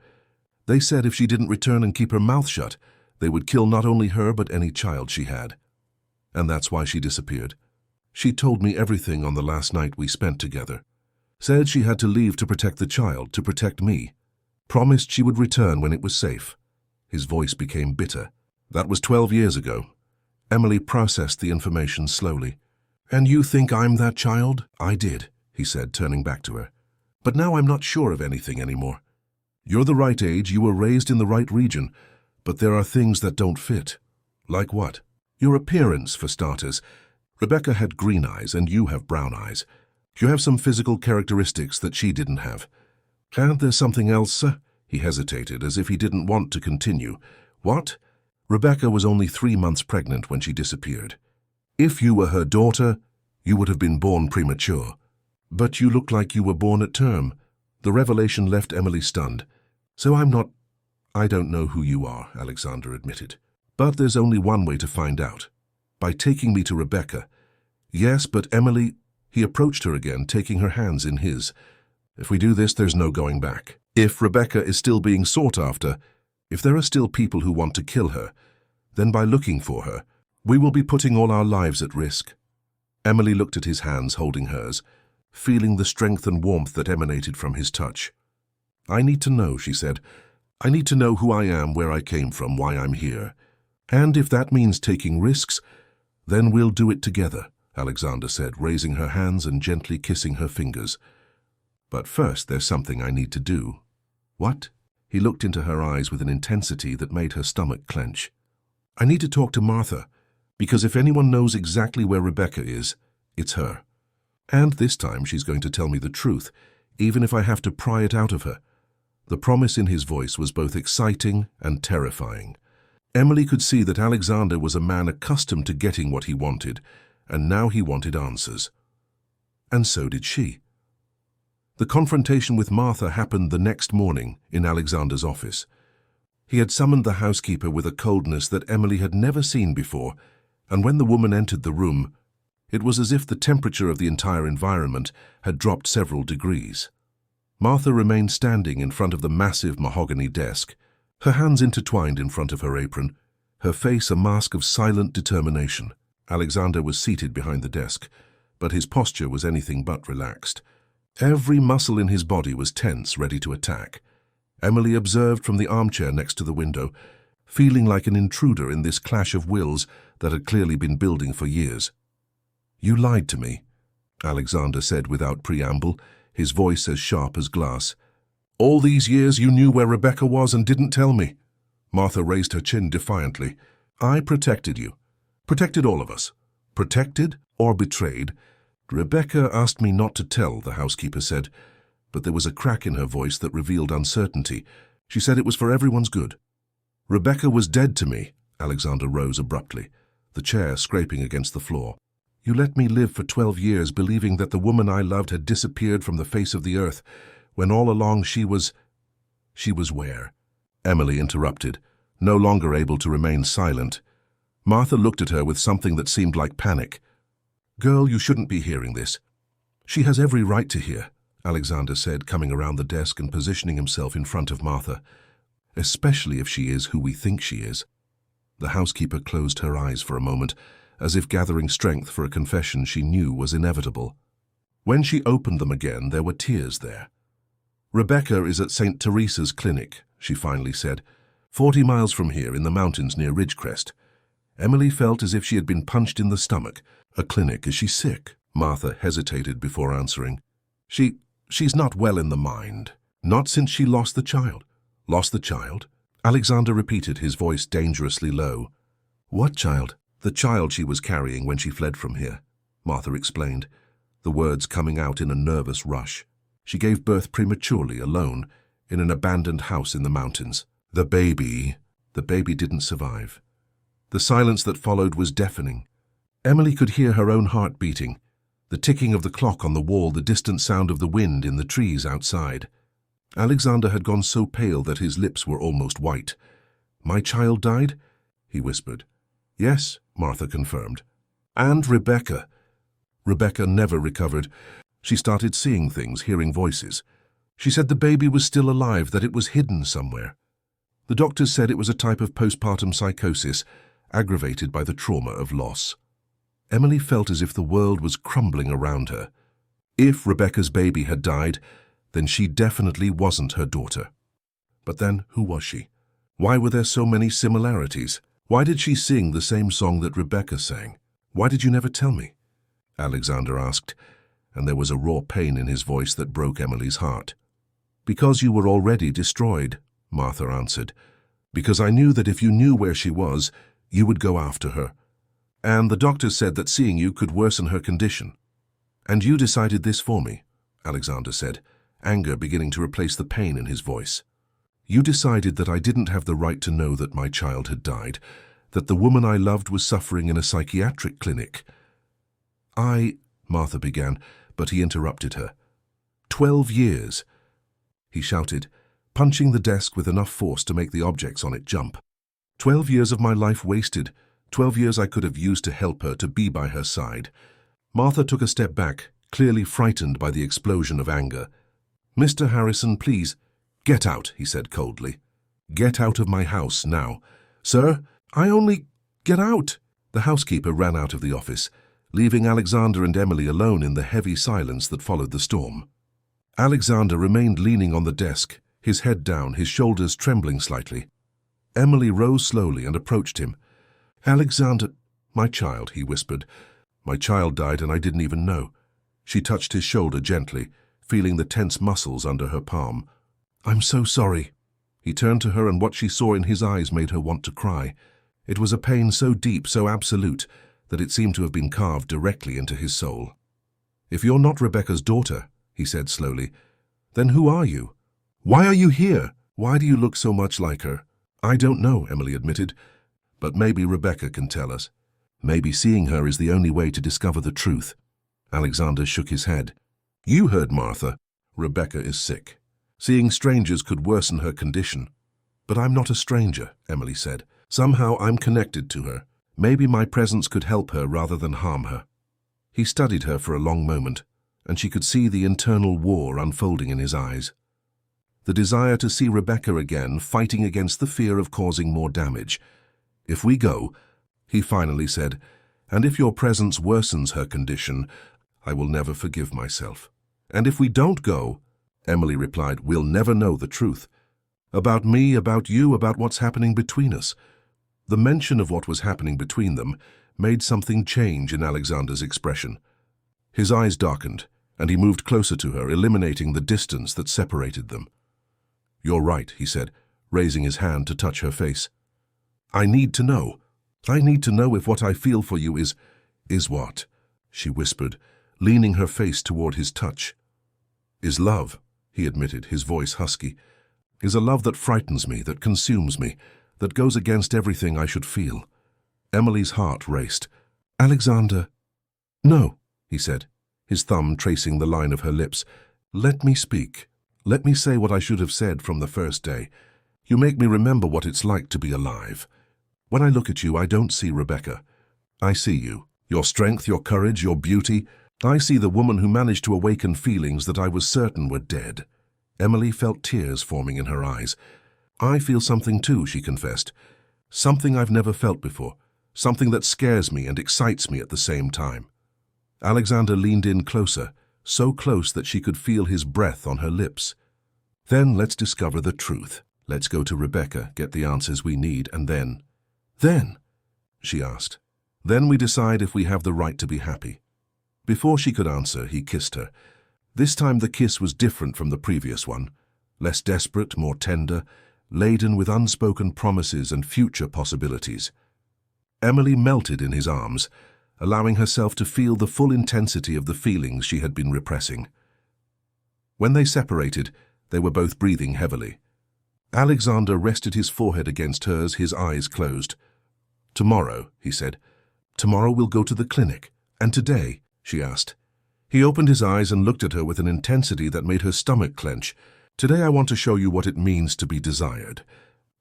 They said if she didn't return and keep her mouth shut, they would kill not only her but any child she had. And that's why she disappeared. She told me everything on the last night we spent together. Said she had to leave to protect the child, to protect me. Promised she would return when it was safe." His voice became bitter. "That was 12 years ago." Emily processed the information slowly. "And you think I'm that child?" "I did," he said, turning back to her. "But now I'm not sure of anything anymore. You're the right age, you were raised in the right region, but there are things that don't fit." "Like what?" "Your appearance, for starters. Rebecca had green eyes and you have brown eyes. You have some physical characteristics that she didn't have. And there's something else, sir?" He hesitated, as if he didn't want to continue. "What?" "Rebecca was only 3 months pregnant when she disappeared. If you were her daughter, you would have been born premature. But you look like you were born at term." The revelation left Emily stunned. "So I'm not—" "I don't know who you are," Alexander admitted. "But there's only one way to find out. By taking me to Rebecca." "Yes, but Emily—" He approached her again, taking her hands in his. "If we do this, there's no going back. If Rebecca is still being sought after, if there are still people who want to kill her, then by looking for her, we will be putting all our lives at risk." Emily looked at his hands holding hers, feeling the strength and warmth that emanated from his touch. "I need to know," she said. "I need to know who I am, where I came from, why I'm here. And if that means taking risks, then we'll do it together." Alexander said, raising her hands and gently kissing her fingers. "But first there's something I need to do." "What?" He looked into her eyes with an intensity that made her stomach clench. "I need to talk to Martha, because if anyone knows exactly where Rebecca is, it's her. And this time she's going to tell me the truth, even if I have to pry it out of her." The promise in his voice was both exciting and terrifying. Emily could see that Alexander was a man accustomed to getting what he wanted, and now he wanted answers. And so did she. The confrontation with Martha happened the next morning in Alexander's office. He had summoned the housekeeper with a coldness that Emily had never seen before, and when the woman entered the room, it was as if the temperature of the entire environment had dropped several degrees. Martha remained standing in front of the massive mahogany desk, her hands intertwined in front of her apron, her face a mask of silent determination. Alexander was seated behind the desk, but his posture was anything but relaxed. Every muscle in his body was tense, ready to attack. Emily observed from the armchair next to the window, feeling like an intruder in this clash of wills that had clearly been building for years. "You lied to me," Alexander said without preamble, his voice as sharp as glass. "All these years you knew where Rebecca was and didn't tell me." Martha raised her chin defiantly. "I protected you. Protected all of us. Protected or betrayed. Rebecca asked me not to tell," the housekeeper said, but there was a crack in her voice that revealed uncertainty. "She said it was for everyone's good." "Rebecca was dead to me," Alexander rose abruptly, the chair scraping against the floor. "You let me live for 12 years believing that the woman I loved had disappeared from the face of the earth, when all along she was where?" Emily interrupted, no longer able to remain silent. Martha looked at her with something that seemed like panic. "Girl, you shouldn't be hearing this." "She has every right to hear," Alexander said, coming around the desk and positioning himself in front of Martha. "Especially if she is who we think she is." The housekeeper closed her eyes for a moment, as if gathering strength for a confession she knew was inevitable. When she opened them again, there were tears there. "Rebecca is at St. Teresa's clinic," she finally said, 40 miles from here in the mountains near Ridgecrest." Emily felt as if she had been punched in the stomach. "A clinic? Is she sick?" Martha hesitated before answering. She's not well in the mind. Not since she lost the child." "Lost the child?" Alexander repeated, his voice dangerously low. "What child?" "The child she was carrying when she fled from here," Martha explained, the words coming out in a nervous rush. "She gave birth prematurely, alone, in an abandoned house in the mountains. The baby didn't survive." The silence that followed was deafening. Emily could hear her own heart beating, the ticking of the clock on the wall, the distant sound of the wind in the trees outside. Alexander had gone so pale that his lips were almost white. "My child died?" he whispered. "Yes," Martha confirmed. "And Rebecca." Rebecca never recovered. She started seeing things, hearing voices. She said the baby was still alive, that it was hidden somewhere. The doctors said it was a type of postpartum psychosis, aggravated by the trauma of loss. Emily felt as if the world was crumbling around her. If Rebecca's baby had died, then she definitely wasn't her daughter. But then, who was she? Why were there so many similarities? Why did she sing the same song that Rebecca sang? "Why did you never tell me?" Alexander asked, and there was a raw pain in his voice that broke Emily's heart. "Because you were already destroyed," Martha answered. "Because I knew that if you knew where she was, you would go after her. And the doctors said that seeing you could worsen her condition. And you decided this for me," Alexander said, anger beginning to replace the pain in his voice. "You decided that I didn't have the right to know that my child had died, that the woman I loved was suffering in a psychiatric clinic." Martha began, but he interrupted her. 12 years, he shouted, punching the desk with enough force to make the objects on it jump. 12 years of my life wasted, 12 years I could have used to help her, to be by her side. Martha took a step back, clearly frightened by the explosion of anger. "Mr. Harrison, please, get out," he said coldly. "Get out of my house now." "Sir, get out." The housekeeper ran out of the office, leaving Alexander and Emily alone in the heavy silence that followed the storm. Alexander remained leaning on the desk, his head down, his shoulders trembling slightly. Emily rose slowly and approached him. "Alexander, my child," he whispered, My child died and I didn't even know. She touched his shoulder gently, feeling the tense muscles under her palm. I'm so sorry. He turned to her, and what she saw in his eyes made her want to cry. It was a pain so deep, so absolute, that it seemed to have been carved directly into his soul. If you're not Rebecca's daughter, he said slowly, then who are you? Why are you here? Why do you look so much like her? I don't know, Emily admitted, but maybe Rebecca can tell us. Maybe seeing her is the only way to discover the truth. Alexander shook his head. You heard Martha. Rebecca is sick. Seeing strangers could worsen her condition. But I'm not a stranger, Emily said. Somehow I'm connected to her. Maybe my presence could help her rather than harm her. He studied her for a long moment, and she could see the internal war unfolding in his eyes. The desire to see Rebecca again, fighting against the fear of causing more damage. If we go, he finally said, and if your presence worsens her condition, I will never forgive myself. And if we don't go, Emily replied, we'll never know the truth. About me, about you, about what's happening between us. The mention of what was happening between them made something change in Alexander's expression. His eyes darkened, and he moved closer to her, eliminating the distance that separated them. You're right, he said, raising his hand to touch her face. I need to know. I need to know if what I feel for you is what? She whispered, leaning her face toward his touch. Is love, he admitted, his voice husky. Is a love that frightens me, that consumes me, that goes against everything I should feel. Emily's heart raced. Alexander. No, he said, his thumb tracing the line of her lips. Let me speak. Let me say what I should have said from the first day. You make me remember what it's like to be alive. When I look at you, I don't see Rebecca. I see you. Your strength, your courage, your beauty. I see the woman who managed to awaken feelings that I was certain were dead. Emily felt tears forming in her eyes. I feel something too, she confessed. Something I've never felt before. Something that scares me and excites me at the same time. Alexander leaned in closer, so close that she could feel his breath on her lips. Then let's discover the truth. Let's go to Rebecca, get the answers we need, and then... Then? She asked. Then we decide if we have the right to be happy. Before she could answer, he kissed her. This time the kiss was different from the previous one. Less desperate, more tender, laden with unspoken promises and future possibilities. Emily melted in his arms, allowing herself to feel the full intensity of the feelings she had been repressing. When they separated, they were both breathing heavily. Alexander rested his forehead against hers, his eyes closed. Tomorrow, he said. Tomorrow we'll go to the clinic. And today? She asked. He opened his eyes and looked at her with an intensity that made her stomach clench. Today I want to show you what it means to be desired.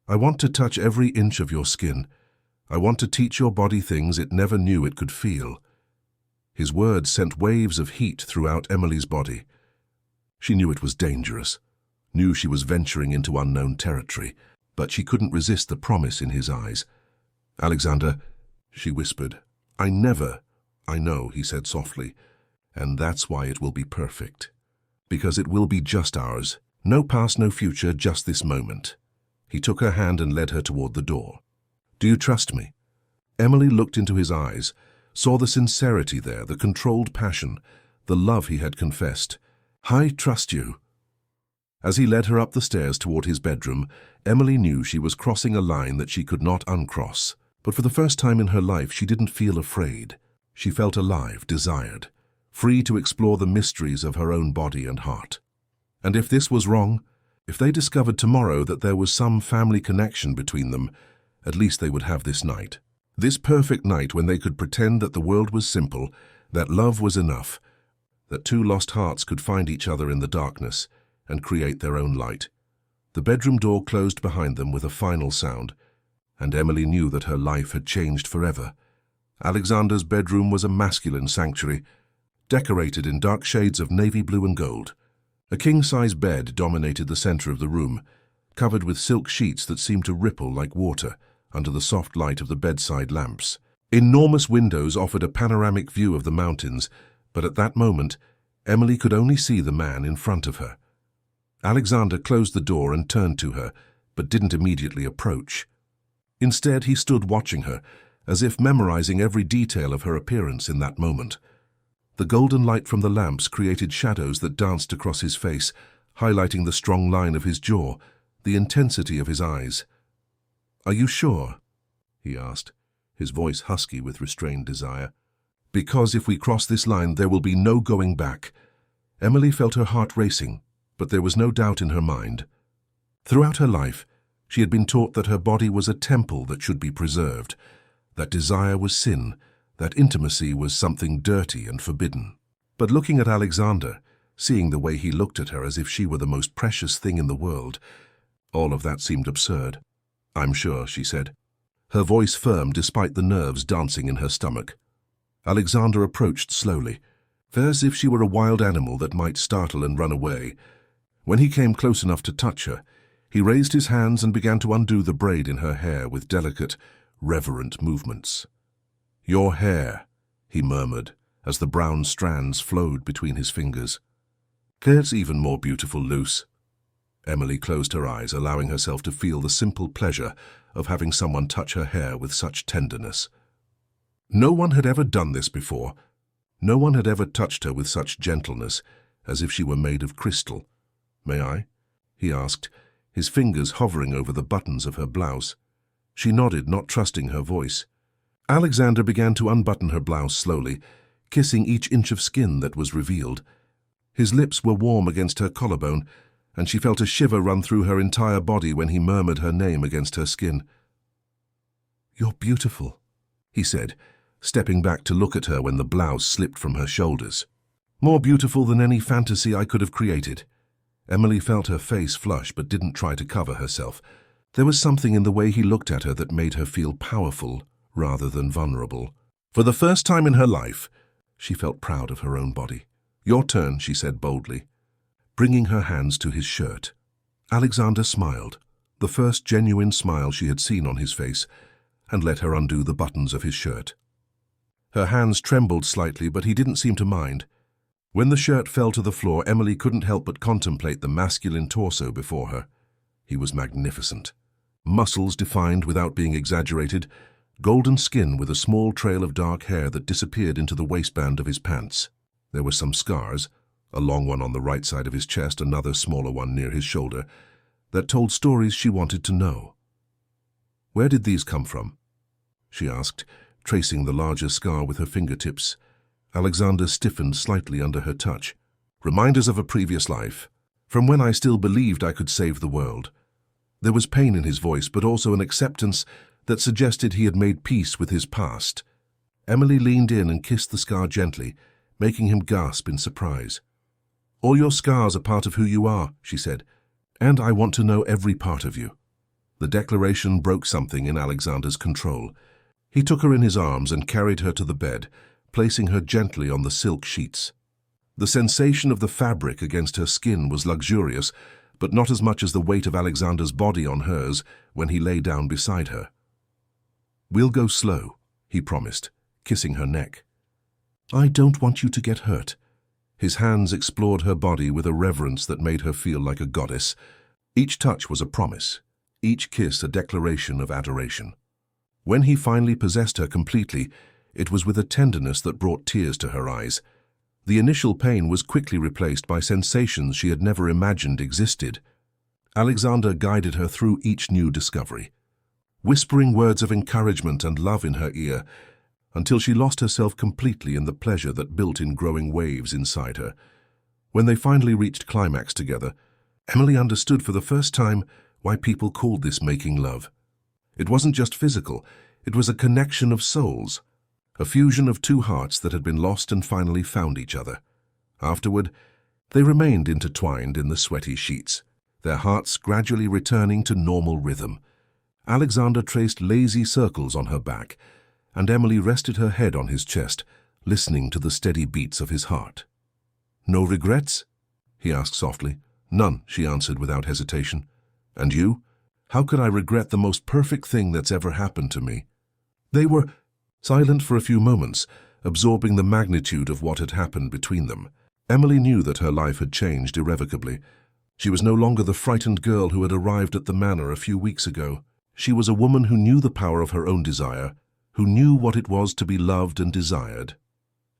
I want to touch every inch of your skin. I want to teach your body things it never knew it could feel. His words sent waves of heat throughout Emily's body. She knew it was dangerous, knew she was venturing into unknown territory, but she couldn't resist the promise in his eyes. Alexander, she whispered. I know, he said softly, and that's why it will be perfect. Because it will be just ours. No past, no future, just this moment. He took her hand and led her toward the door. Do you trust me? Emily looked into his eyes, saw the sincerity there, the controlled passion, the love he had confessed. I trust you. As he led her up the stairs toward his bedroom, Emily knew she was crossing a line that she could not uncross. But for the first time in her life, she didn't feel afraid. She felt alive, desired, free to explore the mysteries of her own body and heart. And if this was wrong, if they discovered tomorrow that there was some family connection between them, at least they would have this night. This perfect night when they could pretend that the world was simple, that love was enough, that two lost hearts could find each other in the darkness and create their own light. The bedroom door closed behind them with a final sound, and Emily knew that her life had changed forever. Alexander's bedroom was a masculine sanctuary, decorated in dark shades of navy blue and gold. A king-size bed dominated the center of the room, covered with silk sheets that seemed to ripple like water under the soft light of the bedside lamps. Enormous windows offered a panoramic view of the mountains, but at that moment, Emily could only see the man in front of her. Alexander closed the door and turned to her, but didn't immediately approach. Instead, he stood watching her, as if memorizing every detail of her appearance in that moment. The golden light from the lamps created shadows that danced across his face, highlighting the strong line of his jaw, the intensity of his eyes. "Are you sure?" he asked, his voice husky with restrained desire. "Because if we cross this line, there will be no going back." Emily felt her heart racing, but there was no doubt in her mind. Throughout her life, she had been taught that her body was a temple that should be preserved, that desire was sin, that intimacy was something dirty and forbidden. But looking at Alexander, seeing the way he looked at her as if she were the most precious thing in the world, all of that seemed absurd. "I'm sure," she said, her voice firm despite the nerves dancing in her stomach. Alexander approached slowly, as if she were a wild animal that might startle and run away. When he came close enough to touch her, he raised his hands and began to undo the braid in her hair with delicate, reverent movements. "Your hair," he murmured, as the brown strands flowed between his fingers. "It's even more beautiful loose." Emily closed her eyes, allowing herself to feel the simple pleasure of having someone touch her hair with such tenderness. No one had ever done this before. No one had ever touched her with such gentleness, as if she were made of crystal. "May I?" he asked, his fingers hovering over the buttons of her blouse. She nodded, not trusting her voice. Alexander began to unbutton her blouse slowly, kissing each inch of skin that was revealed. His lips were warm against her collarbone, and she felt a shiver run through her entire body when he murmured her name against her skin. "You're beautiful," he said, stepping back to look at her when the blouse slipped from her shoulders. "More beautiful than any fantasy I could have created." Emily felt her face flush but didn't try to cover herself. There was something in the way he looked at her that made her feel powerful rather than vulnerable. For the first time in her life, she felt proud of her own body. "Your turn," she said boldly, bringing her hands to his shirt. Alexander smiled, the first genuine smile she had seen on his face, and let her undo the buttons of his shirt. Her hands trembled slightly, but he didn't seem to mind. When the shirt fell to the floor, Emily couldn't help but contemplate the masculine torso before her. He was magnificent. Muscles defined without being exaggerated, golden skin with a small trail of dark hair that disappeared into the waistband of his pants. There were some scars, a long one on the right side of his chest, another smaller one near his shoulder, that told stories she wanted to know. "Where did these come from?" she asked, tracing the larger scar with her fingertips. Alexander stiffened slightly under her touch. "Reminders of a previous life, from when I still believed I could save the world." There was pain in his voice, but also an acceptance that suggested he had made peace with his past. Emily leaned in and kissed the scar gently, making him gasp in surprise. "All your scars are part of who you are," she said, "and I want to know every part of you." The declaration broke something in Alexander's control. He took her in his arms and carried her to the bed, placing her gently on the silk sheets. The sensation of the fabric against her skin was luxurious, but not as much as the weight of Alexander's body on hers when he lay down beside her. "We'll go slow," he promised, kissing her neck. "I don't want you to get hurt." His hands explored her body with a reverence that made her feel like a goddess. Each touch was a promise, each kiss a declaration of adoration. When he finally possessed her completely, it was with a tenderness that brought tears to her eyes. The initial pain was quickly replaced by sensations she had never imagined existed. Alexander guided her through each new discovery, whispering words of encouragement and love in her ear, until she lost herself completely in the pleasure that built in growing waves inside her. When they finally reached climax together, Emily understood for the first time why people called this making love. It wasn't just physical, it was a connection of souls, a fusion of two hearts that had been lost and finally found each other. Afterward, they remained intertwined in the sweaty sheets, their hearts gradually returning to normal rhythm. Alexander traced lazy circles on her back, and Emily rested her head on his chest, listening to the steady beats of his heart. "No regrets?" he asked softly. "None," she answered without hesitation. "And you? How could I regret the most perfect thing that's ever happened to me?" They were silent for a few moments, absorbing the magnitude of what had happened between them. Emily knew that her life had changed irrevocably. She was no longer the frightened girl who had arrived at the manor a few weeks ago. She was a woman who knew the power of her own desire, who knew what it was to be loved and desired.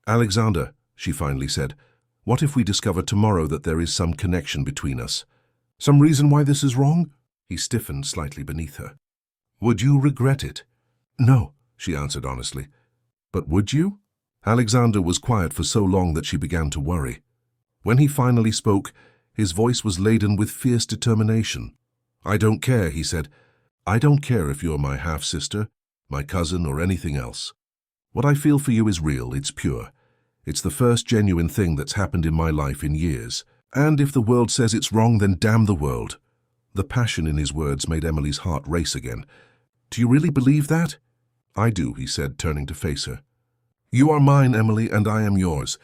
"Alexander," she finally said, "what if we discover tomorrow that there is some connection between us? Some reason why this is wrong?" He stiffened slightly beneath her. "Would you regret it?" "No," she answered honestly. "But would you?" Alexander was quiet for so long that she began to worry. When he finally spoke, his voice was laden with fierce determination. "I don't care," he said. "I don't care if you're my half-sister, my cousin, or anything else. What I feel for you is real, it's pure. It's the first genuine thing that's happened in my life in years. And if the world says it's wrong, then damn the world." The passion in his words made Emily's heart race again. "Do you really believe that?" "I do," he said, turning to face her. "You are mine, Emily, and I am yours.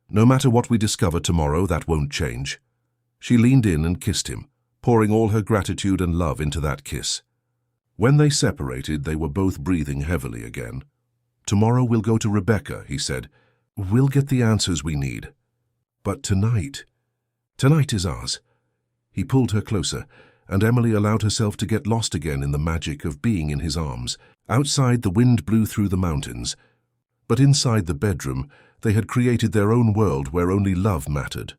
No matter what we discover tomorrow, that won't change." She leaned in and kissed him, pouring all her gratitude and love into that kiss. When they separated, they were both breathing heavily again. "Tomorrow we'll go to Rebecca," he said. "We'll get the answers we need. But tonight is ours." He pulled her closer, and Emily allowed herself to get lost again in the magic of being in his arms. Outside, the wind blew through the mountains. But inside the bedroom, they had created their own world where only love mattered.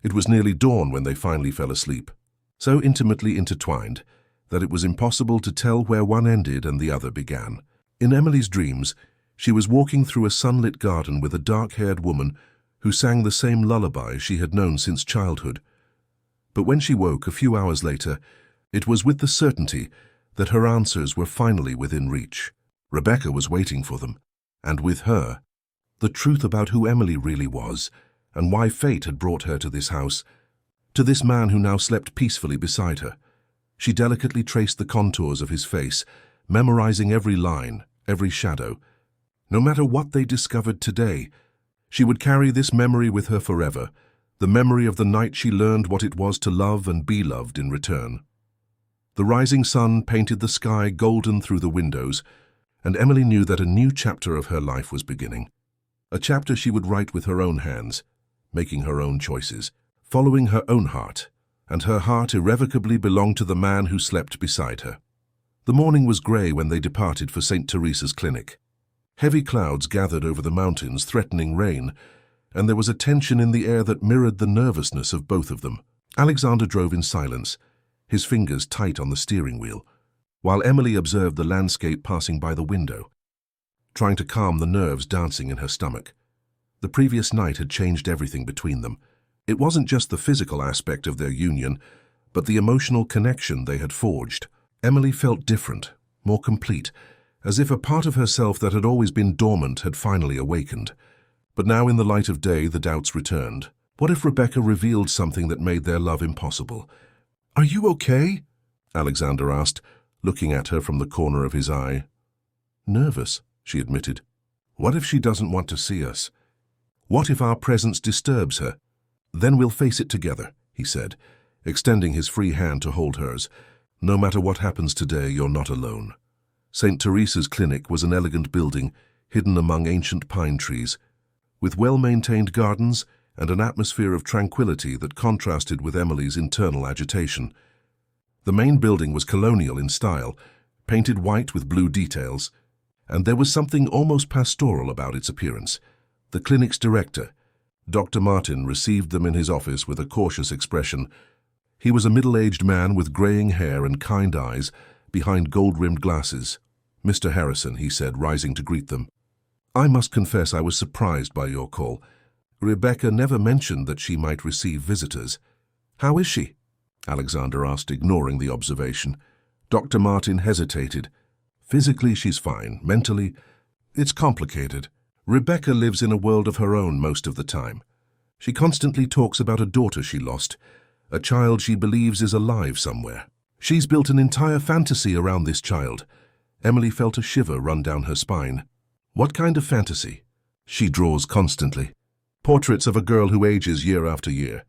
It was nearly dawn when they finally fell asleep, so intimately intertwined that it was impossible to tell where one ended and the other began. In Emily's dreams, she was walking through a sunlit garden with a dark-haired woman who sang the same lullaby she had known since childhood. But when she woke a few hours later, it was with the certainty that her answers were finally within reach. Rebecca was waiting for them, and with her, the truth about who Emily really was and why fate had brought her to this house, to this man who now slept peacefully beside her. She delicately traced the contours of his face, memorizing every line, every shadow. No matter what they discovered today, she would carry this memory with her forever, the memory of the night she learned what it was to love and be loved in return. The rising sun painted the sky golden through the windows, and Emily knew that a new chapter of her life was beginning. A chapter she would write with her own hands, making her own choices, following her own heart, and her heart irrevocably belonged to the man who slept beside her. The morning was grey when they departed for St. Teresa's clinic. Heavy clouds gathered over the mountains, threatening rain, and there was a tension in the air that mirrored the nervousness of both of them. Alexander drove in silence, his fingers tight on the steering wheel, while Emily observed the landscape passing by the window, trying to calm the nerves dancing in her stomach. The previous night had changed everything between them. It wasn't just the physical aspect of their union, but the emotional connection they had forged. Emily felt different, more complete, as if a part of herself that had always been dormant had finally awakened. But now in the light of day, the doubts returned. What if Rebecca revealed something that made their love impossible? "Are you okay?" Alexander asked, looking at her from the corner of his eye. "Nervous," she admitted. "What if she doesn't want to see us? What if our presence disturbs her? Then we'll face it together," he said, extending his free hand to hold hers. "No matter what happens today, you're not alone." St. Teresa's clinic was an elegant building hidden among ancient pine trees, with well-maintained gardens and an atmosphere of tranquility that contrasted with Emily's internal agitation. The main building was colonial in style, painted white with blue details, and there was something almost pastoral about its appearance. The clinic's director, Dr. Martin, received them in his office with a cautious expression. He was a middle-aged man with graying hair and kind eyes behind gold-rimmed glasses. "Mr. Harrison," he said, rising to greet them. "I must confess I was surprised by your call. Rebecca never mentioned that she might receive visitors." "How is she?" Alexander asked, ignoring the observation. Dr. Martin hesitated. "Physically, she's fine. Mentally, it's complicated. Rebecca lives in a world of her own most of the time. She constantly talks about a daughter she lost, a child she believes is alive somewhere. She's built an entire fantasy around this child." Emily felt a shiver run down her spine. "What kind of fantasy?" "She draws constantly. Portraits of a girl who ages year after year.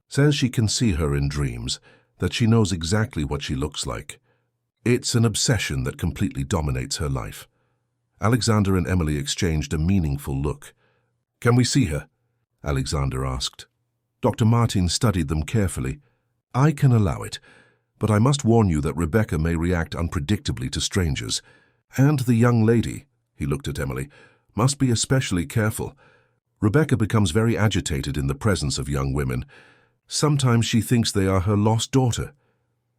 Says she can see her in dreams, that she knows exactly what she looks like. It's an obsession that completely dominates her life." Alexander and Emily exchanged a meaningful look. "Can we see her?" Alexander asked. Dr. Martin studied them carefully. "I can allow it, but I must warn you that Rebecca may react unpredictably to strangers. And the young lady," He looked at Emily. Must be especially careful. Rebecca becomes very agitated in the presence of young women. Sometimes she thinks they are her lost daughter.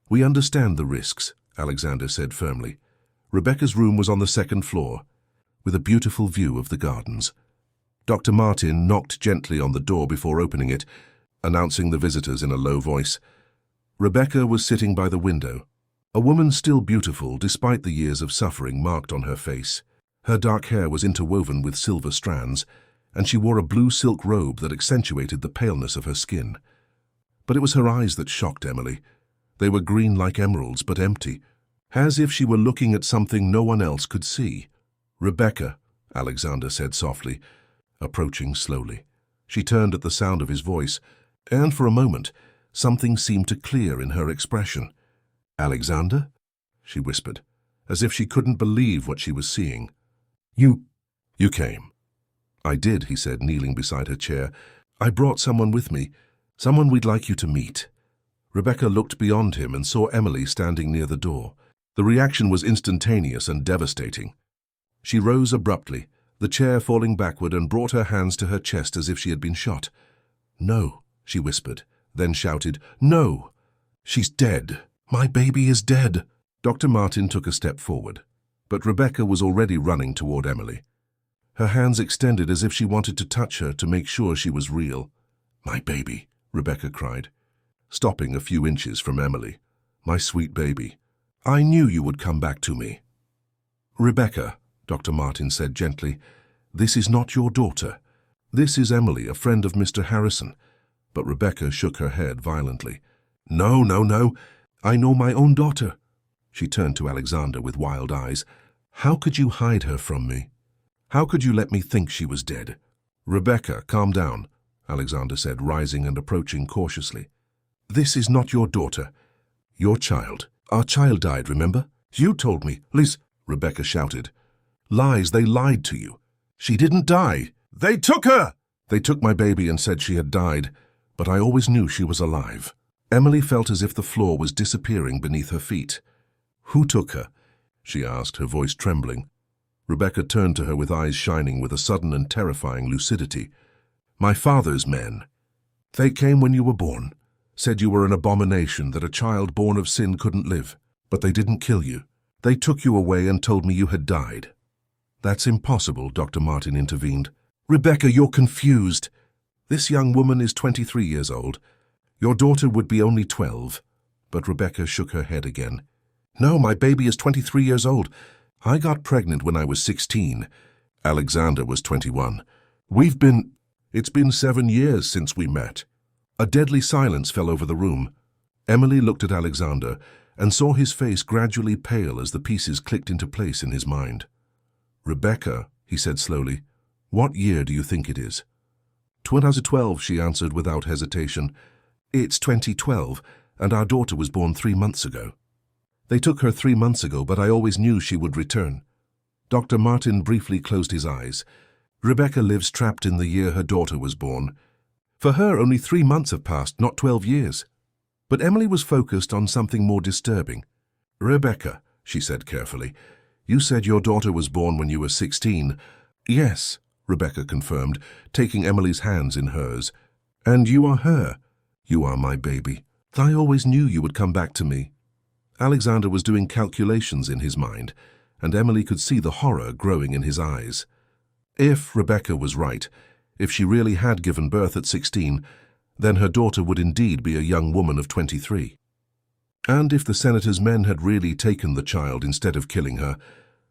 We understand the risks, Alexander said firmly. Rebecca's room was on the second floor, with a beautiful view of the gardens. Dr. Martin knocked gently on the door before opening it, announcing the visitors in a low voice. Rebecca was sitting by the window, a woman still beautiful despite the years of suffering marked on her face. Her dark hair was interwoven with silver strands, and she wore a blue silk robe that accentuated the paleness of her skin. But it was her eyes that shocked Emily. They were green like emeralds, but empty, as if she were looking at something no one else could see. "Rebecca," Alexander said softly, approaching slowly. She turned at the sound of his voice, and for a moment, something seemed to clear in her expression. "Alexander?" she whispered, as if she couldn't believe what she was seeing. You came." "I did," he said, kneeling beside her chair. "I brought someone with me, someone we'd like you to meet." Rebecca looked beyond him and saw Emily standing near the door. The reaction was instantaneous and devastating. She rose abruptly, the chair falling backward, and brought her hands to her chest as if she had been shot. "No," she whispered, then shouted, "No! She's dead! My baby is dead!" Dr. Martin took a step forward, but Rebecca was already running toward Emily. Her hands extended as if she wanted to touch her to make sure she was real. "My baby," Rebecca cried, stopping a few inches from Emily. "My sweet baby. I knew you would come back to me." "Rebecca," Dr. Martin said gently, "this is not your daughter. This is Emily, a friend of Mr. Harrison." But Rebecca shook her head violently. "No, no, no. I know my own daughter." She turned to Alexander with wild eyes. "How could you hide her from me? How could you let me think she was dead?" "Rebecca, calm down," Alexander said, rising and approaching cautiously. "This is not your daughter. Your child. Our child died, remember? You told me." "Liz," Rebecca shouted. "Lies, they lied to you. She didn't die. They took her! They took my baby and said she had died, but I always knew she was alive." Emily felt as if the floor was disappearing beneath her feet. "Who took her?" she asked, her voice trembling. Rebecca turned to her with eyes shining with a sudden and terrifying lucidity. "My father's men. They came when you were born, said you were an abomination, that a child born of sin couldn't live. But they didn't kill you. They took you away and told me you had died." "That's impossible," Dr. Martin intervened. "Rebecca, you're confused. This young woman is 23 years old. Your daughter would be only 12. But Rebecca shook her head again. "No, my baby is 23 years old. I got pregnant when I was 16. Alexander was 21. It's been 7 years since we met." A deadly silence fell over the room. Emily looked at Alexander and saw his face gradually pale as the pieces clicked into place in his mind. "Rebecca," he said slowly, "what year do you think it is?" 2012, she answered without hesitation. "It's 2012, and our daughter was born 3 months ago. They took her 3 months ago, but I always knew she would return." Dr. Martin briefly closed his eyes. "Rebecca lives trapped in the year her daughter was born. For her, only 3 months have passed, not 12 years. But Emily was focused on something more disturbing. "Rebecca," she said carefully, "you said your daughter was born when you were 16. "Yes," Rebecca confirmed, taking Emily's hands in hers. "And you are her. You are my baby. I always knew you would come back to me." Alexander was doing calculations in his mind, and Emily could see the horror growing in his eyes. If Rebecca was right, if she really had given birth at 16, then her daughter would indeed be a young woman of 23. And if the senator's men had really taken the child instead of killing her,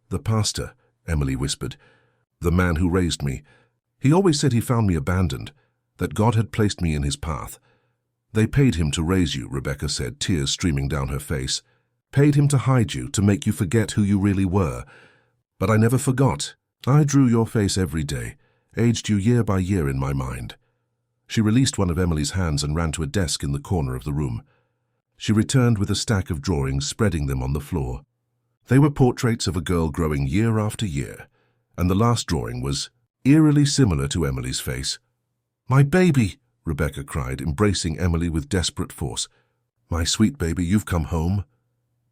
"The pastor," Emily whispered, "the man who raised me, he always said he found me abandoned, that God had placed me in his path. They paid him to raise you," Rebecca said, tears streaming down her face. "Paid him to hide you, to make you forget who you really were. But I never forgot. I drew your face every day, aged you year by year in my mind." She released one of Emily's hands and ran to a desk in the corner of the room. She returned with a stack of drawings, spreading them on the floor. They were portraits of a girl growing year after year, and the last drawing was eerily similar to Emily's face. "My baby!" Rebecca cried, embracing Emily with desperate force. "My sweet baby, you've come home."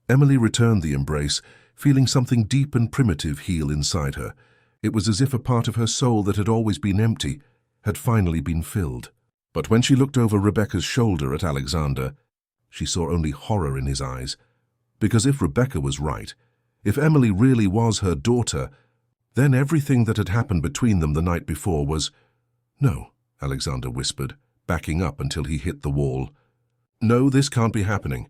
Emily returned the embrace, feeling something deep and primitive heal inside her. It was as if a part of her soul that had always been empty had finally been filled. But when she looked over Rebecca's shoulder at Alexander, she saw only horror in his eyes. Because if Rebecca was right, if Emily really was her daughter, then everything that had happened between them the night before was— "No," Alexander whispered, backing up until he hit the wall. "No, this can't be happening."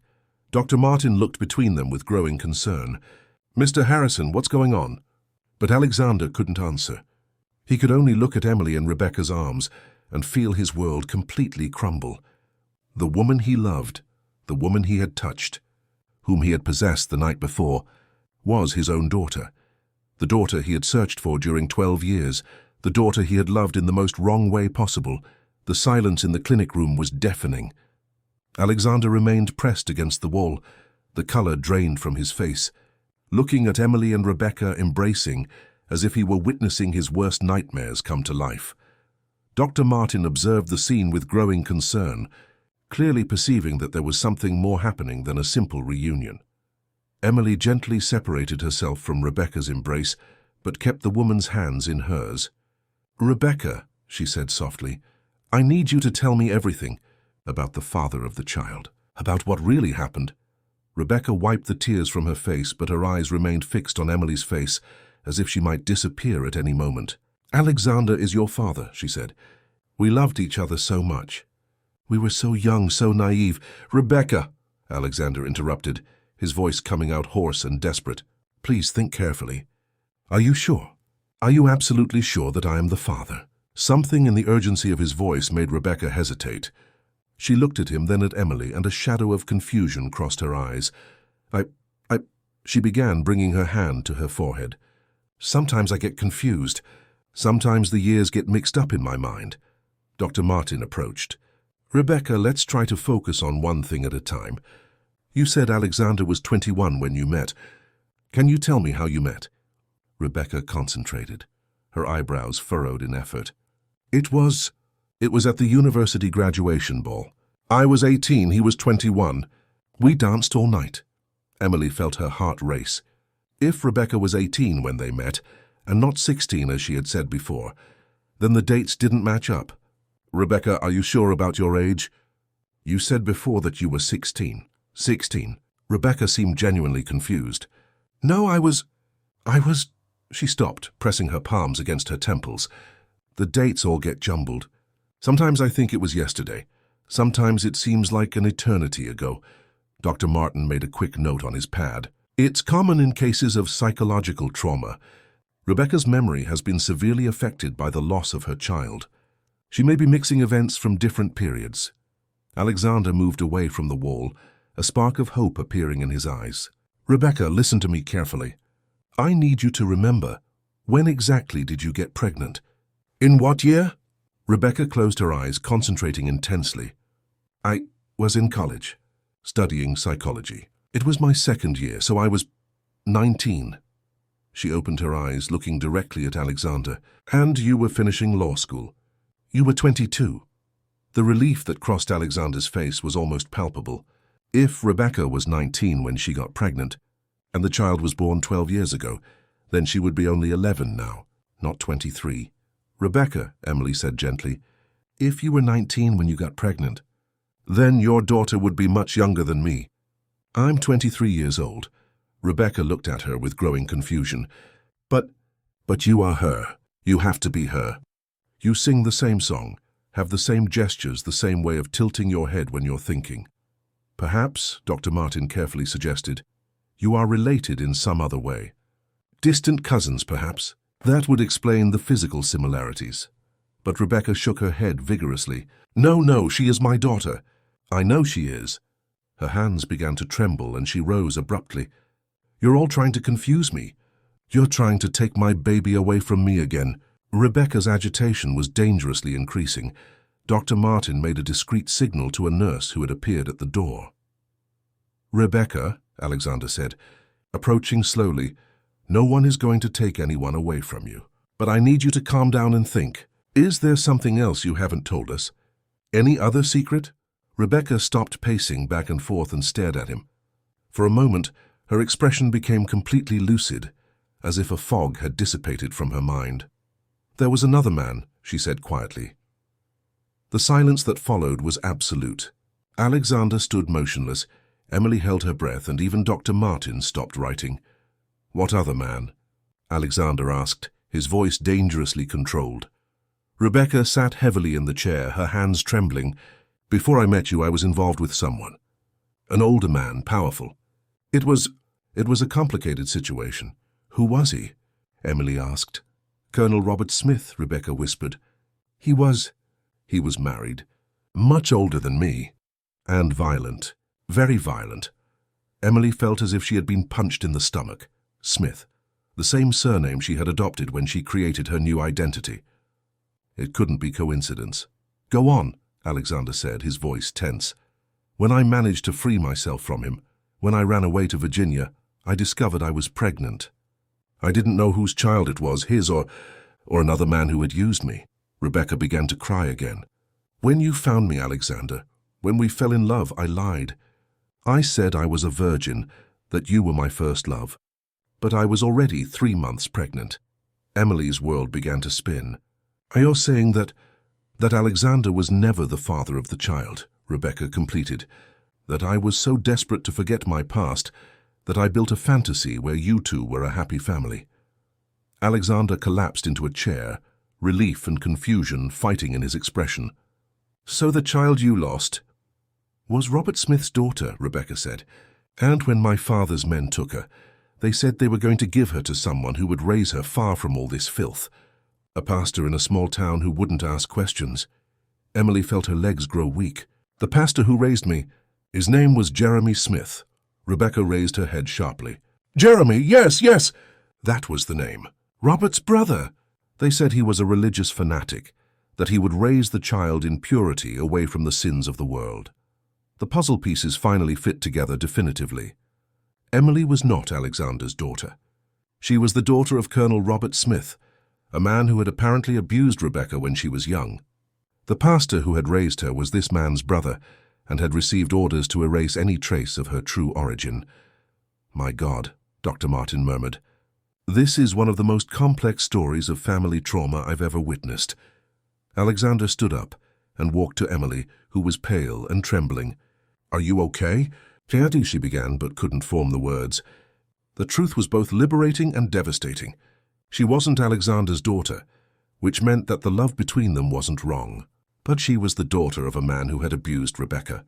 Dr. Martin looked between them with growing concern. "Mr. Harrison, what's going on?" But Alexander couldn't answer. He could only look at Emily in Rebecca's arms and feel his world completely crumble. The woman he loved, the woman he had touched, whom he had possessed the night before, was his own daughter. The daughter he had searched for during 12 years, the daughter he had loved in the most wrong way possible. The silence in the clinic room was deafening. Alexander remained pressed against the wall, the color drained from his face, looking at Emily and Rebecca embracing as if he were witnessing his worst nightmares come to life. Dr. Martin observed the scene with growing concern, clearly perceiving that there was something more happening than a simple reunion. Emily gently separated herself from Rebecca's embrace, but kept the woman's hands in hers. "Rebecca," she said softly, "I need you to tell me everything about the father of the child, about what really happened." Rebecca wiped the tears from her face, but her eyes remained fixed on Emily's face, as if she might disappear at any moment. "Alexander is your father," she said. "We loved each other so much. We were so young, so naive." "Rebecca," Alexander interrupted, his voice coming out hoarse and desperate. "Please think carefully. Are you sure? Are you absolutely sure that I am the father?" Something in the urgency of his voice made Rebecca hesitate. She looked at him, then at Emily, and a shadow of confusion crossed her eyes. She began, bringing her hand to her forehead. "Sometimes I get confused. Sometimes the years get mixed up in my mind." Dr. Martin approached. "Rebecca, let's try to focus on one thing at a time. You said Alexander was 21 when you met. Can you tell me how you met?" Rebecca concentrated, her eyebrows furrowed in effort. It was at the university graduation ball. I was 18, he was 21. We danced all night." Emily felt her heart race. If Rebecca was 18 when they met, and not 16 as she had said before, then the dates didn't match up. "Rebecca, are you sure about your age?" "You said before that you were 16. 16. Rebecca seemed genuinely confused. "No, I was... She stopped, pressing her palms against her temples. "The dates all get jumbled. Sometimes I think it was yesterday. Sometimes it seems like an eternity ago." Dr. Martin made a quick note on his pad. "It's common in cases of psychological trauma. Rebecca's memory has been severely affected by the loss of her child. She may be mixing events from different periods." Alexander moved away from the wall, a spark of hope appearing in his eyes. "Rebecca, listen to me carefully. I need you to remember, when exactly did you get pregnant?" "In what year?" Rebecca closed her eyes, concentrating intensely. "I was in college, studying psychology. It was my second year, so I was 19. She opened her eyes, looking directly at Alexander. "And you were finishing law school. You were 22. The relief that crossed Alexander's face was almost palpable. If Rebecca was 19 when she got pregnant, and the child was born 12 years ago, then she would be only 11 now, not 23. "Rebecca," Emily said gently, "if you were 19 when you got pregnant, then your daughter would be much younger than me. I'm 23 years old." Rebecca looked at her with growing confusion. But you are her. You have to be her. You sing the same song, have the same gestures, the same way of tilting your head when you're thinking. Perhaps," Dr. Martin carefully suggested, "you are related in some other way. Distant cousins, perhaps. That would explain the physical similarities." But Rebecca shook her head vigorously. No, she is my daughter. I know she is." Her hands began to tremble and she rose abruptly. "You're all trying to confuse me. You're trying to take my baby away from me again." Rebecca's agitation was dangerously increasing. Dr. Martin made a discreet signal to a nurse who had appeared at the door. "Rebecca," Alexander said, approaching slowly, "no one is going to take anyone away from you. But I need you to calm down and think. Is there something else you haven't told us? Any other secret?" Rebecca stopped pacing back and forth and stared at him. For a moment, her expression became completely lucid. as if a fog had dissipated from her mind. "There was another man," she said quietly. The silence that followed was absolute. Alexander stood motionless. Emily held her breath, and even Dr. Martin stopped writing. "What other man?" Alexander asked, his voice dangerously controlled. Rebecca sat heavily in the chair, her hands trembling. "Before I met you, I was involved with someone. An older man, powerful. It was a complicated situation." "Who was he?" Emily asked. "Colonel Robert Smith," Rebecca whispered. He was married, much older than me, and violent, very violent." Emily felt as if she had been punched in the stomach. Smith, the same surname she had adopted when she created her new identity. It couldn't be coincidence. "Go on," Alexander said, his voice tense. "When I managed to free myself from him, when I ran away to Virginia, I discovered I was pregnant. I didn't know whose child it was, his or another man who had used me." Rebecca began to cry again. "When you found me, Alexander, when we fell in love, I lied. I said I was a virgin, that you were my first love. But I was already 3 months pregnant." Emily's world began to spin. "Are you saying that Alexander was never the father of the child?" Rebecca completed. "That I was so desperate to forget my past that I built a fantasy where you two were a happy family." Alexander collapsed into a chair, relief and confusion fighting in his expression. "So the child you lost was Robert Smith's daughter," Rebecca said. "And when my father's men took her, they said they were going to give her to someone who would raise her far from all this filth. A pastor in a small town who wouldn't ask questions." Emily felt her legs grow weak. "The pastor who raised me, his name was Jeremy Smith." Rebecca raised her head sharply. "Jeremy, yes, yes!" That was the name. "Robert's brother." They said he was a religious fanatic, that he would raise the child in purity away from the sins of the world. The puzzle pieces finally fit together definitively. Emily was not Alexander's daughter. She was the daughter of Colonel Robert Smith, a man who had apparently abused Rebecca when she was young. The pastor who had raised her was this man's brother, and had received orders to erase any trace of her true origin. "My God," Dr. Martin murmured. "This is one of the most complex stories of family trauma I've ever witnessed." Alexander stood up and walked to Emily, who was pale and trembling. "Are you okay?" She began, but couldn't form the words. The truth was both liberating and devastating. She wasn't Alexander's daughter, which meant that the love between them wasn't wrong. But she was the daughter of a man who had abused Rebecca,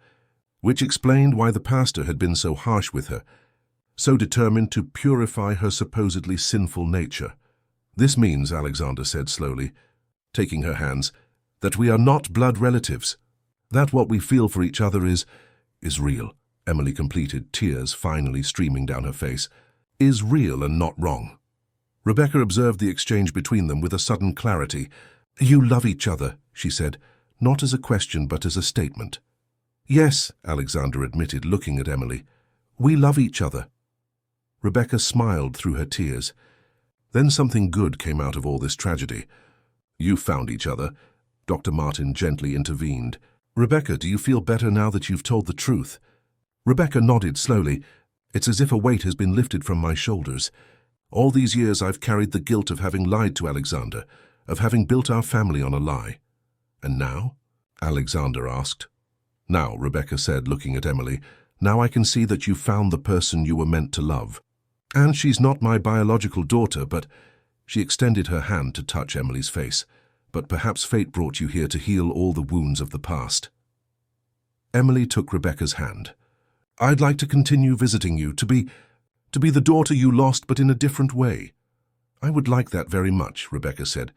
which explained why the pastor had been so harsh with her, so determined to purify her supposedly sinful nature. "This means," Alexander said slowly, taking her hands, "that we are not blood relatives. That what we feel for each other is real." Emily completed, tears finally streaming down her face. "Is real and not wrong." Rebecca observed the exchange between them with a sudden clarity. "You love each other," she said, not as a question but as a statement. "Yes," Alexander admitted, looking at Emily. "We love each other." Rebecca smiled through her tears. Then something good came out of all this tragedy. "You found each other," Dr. Martin gently intervened. "Rebecca, do you feel better now that you've told the truth?" Rebecca nodded slowly. "It's as if a weight has been lifted from my shoulders. All these years I've carried the guilt of having lied to Alexander, of having built our family on a lie." "And now?" Alexander asked. "Now," Rebecca said, looking at Emily, "now I can see that you found the person you were meant to love. And she's not my biological daughter, but—" She extended her hand to touch Emily's face. "But perhaps fate brought you here to heal all the wounds of the past." Emily took Rebecca's hand. "I'd like to continue visiting you, to be the daughter you lost, but in a different way." "I would like that very much," Rebecca said,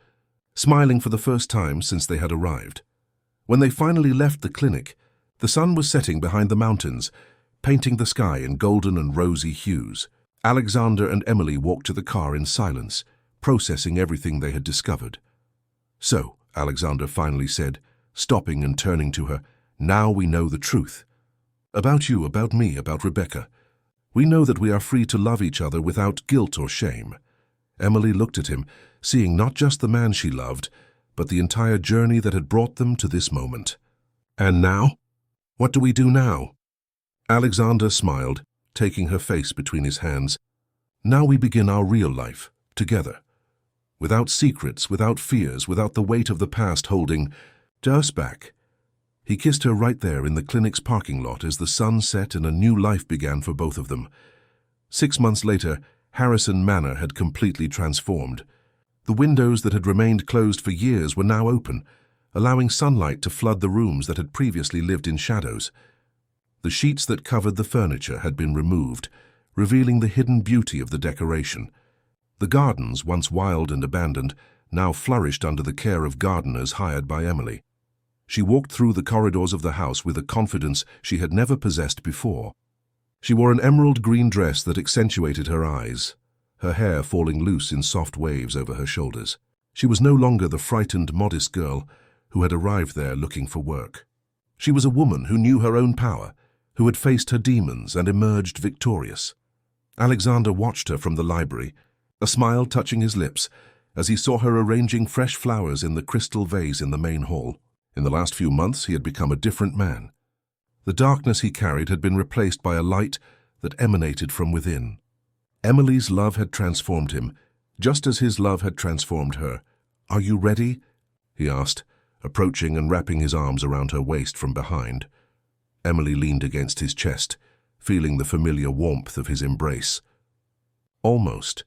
smiling for the first time since they had arrived. When they finally left the clinic, the sun was setting behind the mountains, painting the sky in golden and rosy hues. Alexander and Emily walked to the car in silence, processing everything they had discovered. "So," Alexander finally said, stopping and turning to her, "now we know the truth. About you, about me, about Rebecca. We know that we are free to love each other without guilt or shame." Emily looked at him, seeing not just the man she loved, but the entire journey that had brought them to this moment. "And now? What do we do now?" Alexander smiled, taking her face between his hands. Now we begin our real life, together. Without secrets, without fears, without the weight of the past holding us back. He kissed her right there in the clinic's parking lot as the sun set and a new life began for both of them. 6 months later, Harrison Manor had completely transformed. The windows that had remained closed for years were now open, allowing sunlight to flood the rooms that had previously lived in shadows. The sheets that covered the furniture had been removed, revealing the hidden beauty of the decoration. The gardens, once wild and abandoned, now flourished under the care of gardeners hired by Emily. She walked through the corridors of the house with a confidence she had never possessed before. She wore an emerald green dress that accentuated her eyes, her hair falling loose in soft waves over her shoulders. She was no longer the frightened, modest girl who had arrived there looking for work. She was a woman who knew her own power, who had faced her demons and emerged victorious. Alexander watched her from the library, a smile touching his lips, as he saw her arranging fresh flowers in the crystal vase in the main hall. In the last few months, he had become a different man. The darkness he carried had been replaced by a light that emanated from within. Emily's love had transformed him, just as his love had transformed her. "Are you ready?" he asked, approaching and wrapping his arms around her waist from behind. Emily leaned against his chest, feeling the familiar warmth of his embrace. "Almost.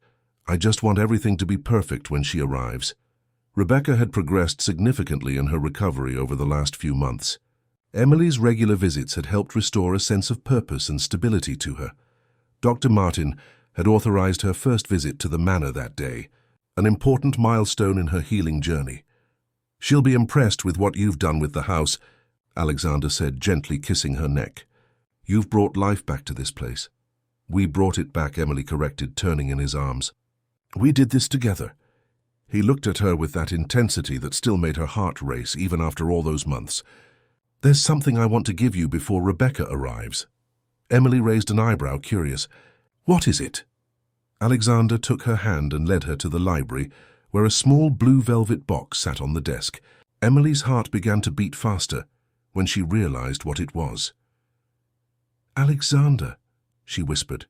I just want everything to be perfect when she arrives." Rebecca had progressed significantly in her recovery over the last few months. Emily's regular visits had helped restore a sense of purpose and stability to her. Dr. Martin had authorized her first visit to the manor that day, an important milestone in her healing journey. "She'll be impressed with what you've done with the house," Alexander said, gently kissing her neck. "You've brought life back to this place." "We brought it back," Emily corrected, turning in his arms. "We did this together." He looked at her with that intensity that still made her heart race even after all those months. "There's something I want to give you before Rebecca arrives." Emily raised an eyebrow, curious. "What is it?" Alexander took her hand and led her to the library, where a small blue velvet box sat on the desk. Emily's heart began to beat faster when she realized what it was. "Alexander," she whispered.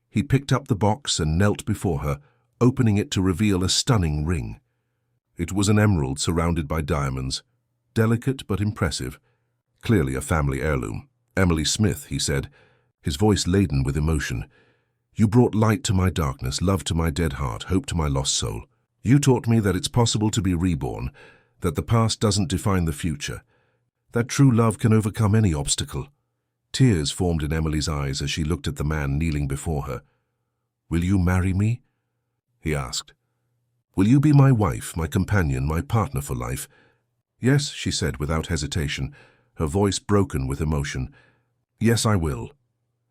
He picked up the box and knelt before her, opening it to reveal a stunning ring. It was an emerald surrounded by diamonds, delicate but impressive, clearly a family heirloom. "Emily Smith," he said, his voice laden with emotion. "You brought light to my darkness, love to my dead heart, hope to my lost soul. You taught me that it's possible to be reborn, that the past doesn't define the future, that true love can overcome any obstacle." Tears formed in Emily's eyes as she looked at the man kneeling before her. "Will you marry me?" he asked. "Will you be my wife, my companion, my partner for life?" "Yes," she said without hesitation, her voice broken with emotion. "Yes, I will."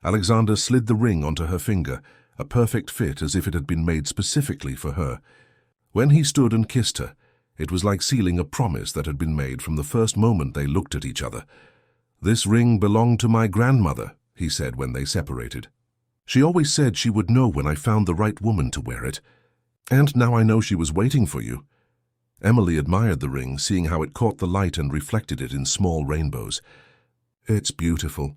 Alexander slid the ring onto her finger, a perfect fit as if it had been made specifically for her. When he stood and kissed her, it was like sealing a promise that had been made from the first moment they looked at each other. "This ring belonged to my grandmother," he said when they separated. "She always said she would know when I found the right woman to wear it. And now I know she was waiting for you." Emily admired the ring, seeing how it caught the light and reflected it in small rainbows. "It's beautiful.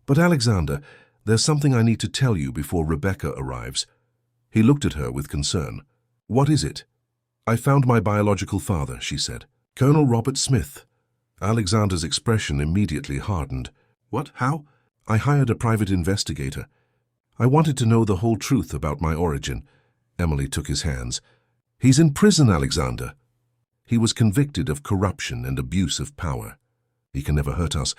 But Alexander, there's something I need to tell you before Rebecca arrives." He looked at her with concern. "What is it?" "I found my biological father," she said. "Colonel Robert Smith." Alexander's expression immediately hardened. "What? How?" "I hired a private investigator. I wanted to know the whole truth about my origin." Emily took his hands. "He's in prison, Alexander." "He was convicted of corruption and abuse of power. He can never hurt us.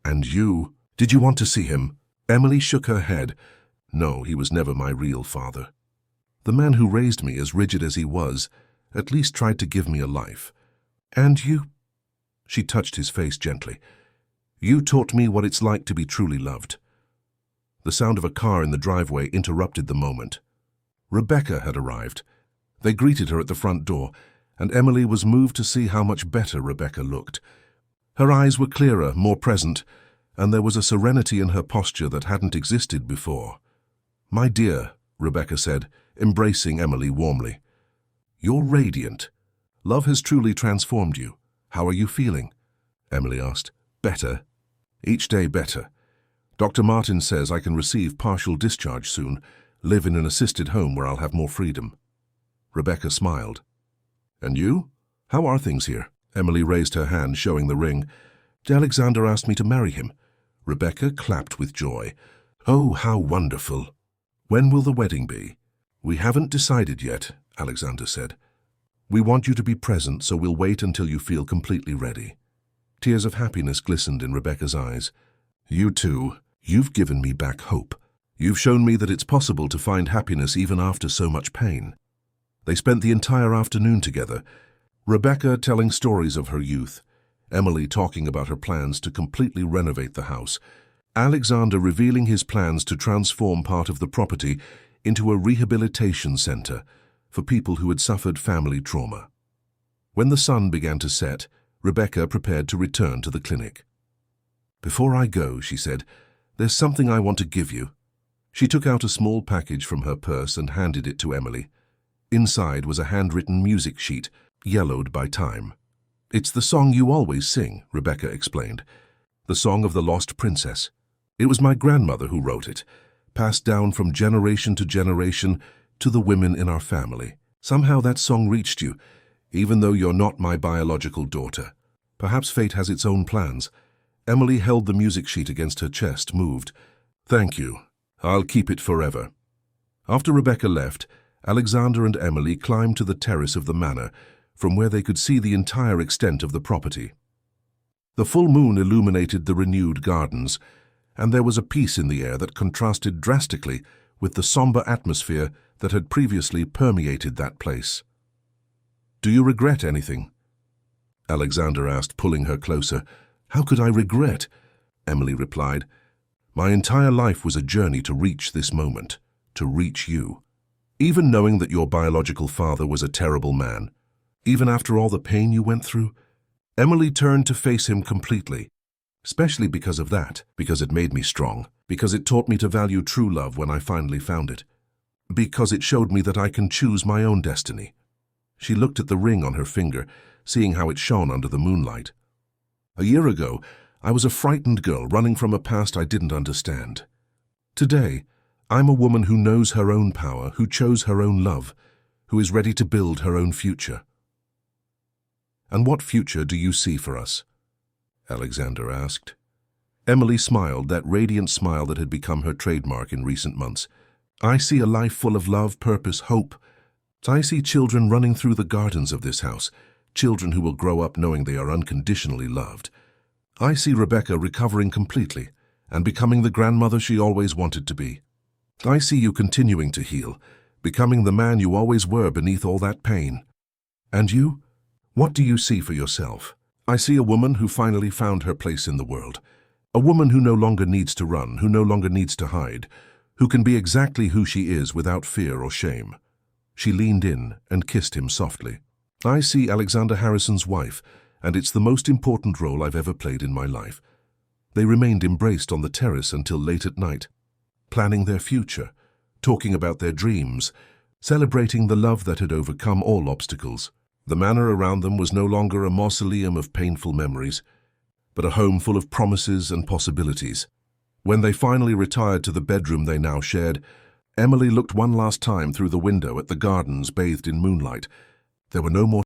And you, did you want to see him?" Emily shook her head. "No, he was never my real father. The man who raised me, as rigid as he was, at least tried to give me a life. And you," she touched his face gently, "you taught me what it's like to be truly loved." The sound of a car in the driveway interrupted the moment. Rebecca had arrived. They greeted her at the front door, and Emily was moved to see how much better Rebecca looked. Her eyes were clearer, more present, and there was a serenity in her posture that hadn't existed before. "My dear," Rebecca said, embracing Emily warmly. "You're radiant. Love has truly transformed you. How are you feeling?" Emily asked. "Better. Each day better. Dr. Martin says I can receive partial discharge soon. live in an assisted home where I'll have more freedom." Rebecca smiled. "And you? How are things here?" Emily raised her hand, showing the ring. "Alexander asked me to marry him." Rebecca clapped with joy. "Oh, how wonderful. When will the wedding be?" "We haven't decided yet," Alexander said. "We want you to be present, so we'll wait until you feel completely ready." Tears of happiness glistened in Rebecca's eyes. "You too. You've given me back hope. You've shown me that it's possible to find happiness even after so much pain." They spent the entire afternoon together, Rebecca telling stories of her youth, Emily talking about her plans to completely renovate the house, Alexander revealing his plans to transform part of the property into a rehabilitation center for people who had suffered family trauma. When the sun began to set, Rebecca prepared to return to the clinic. "Before I go," she said, "there's something I want to give you." She took out a small package from her purse and handed it to Emily. Inside was a handwritten music sheet, yellowed by time. "It's the song you always sing," Rebecca explained. "The song of the lost princess. It was my grandmother who wrote it, passed down from generation to generation to the women in our family. Somehow that song reached you, even though you're not my biological daughter. Perhaps fate has its own plans." Emily held the music sheet against her chest, moved. "Thank you. I'll keep it forever." After Rebecca left, Alexander and Emily climbed to the terrace of the manor, from where they could see the entire extent of the property. The full moon illuminated the renewed gardens, and there was a peace in the air that contrasted drastically with the somber atmosphere that had previously permeated that place. "Do you regret anything?" Alexander asked, pulling her closer. "How could I regret?" Emily replied. "My entire life was a journey to reach this moment, to reach you. Even knowing that your biological father was a terrible man, even after all the pain you went through." Emily turned to face him completely, especially because of that, because it made me strong, because it taught me to value true love when I finally found it, because it showed me that I can choose my own destiny. She looked at the ring on her finger, seeing how it shone under the moonlight. "A year ago, I was a frightened girl running from a past I didn't understand. Today, I'm a woman who knows her own power, who chose her own love, who is ready to build her own future." "And what future do you see for us?" Alexander asked. Emily smiled, that radiant smile that had become her trademark in recent months. "I see a life full of love, purpose, hope. I see children running through the gardens of this house, children who will grow up knowing they are unconditionally loved. I see Rebecca recovering completely and becoming the grandmother she always wanted to be. I see you continuing to heal, becoming the man you always were beneath all that pain. And you? What do you see for yourself?" "I see a woman who finally found her place in the world. A woman who no longer needs to run, who no longer needs to hide, who can be exactly who she is without fear or shame." She leaned in and kissed him softly. "I see Alexander Harrison's wife, and it's the most important role I've ever played in my life." They remained embraced on the terrace until late at night, planning their future, talking about their dreams, celebrating the love that had overcome all obstacles. The manor around them was no longer a mausoleum of painful memories, but a home full of promises and possibilities. When they finally retired to the bedroom they now shared, Emily looked one last time through the window at the gardens bathed in moonlight. There were no more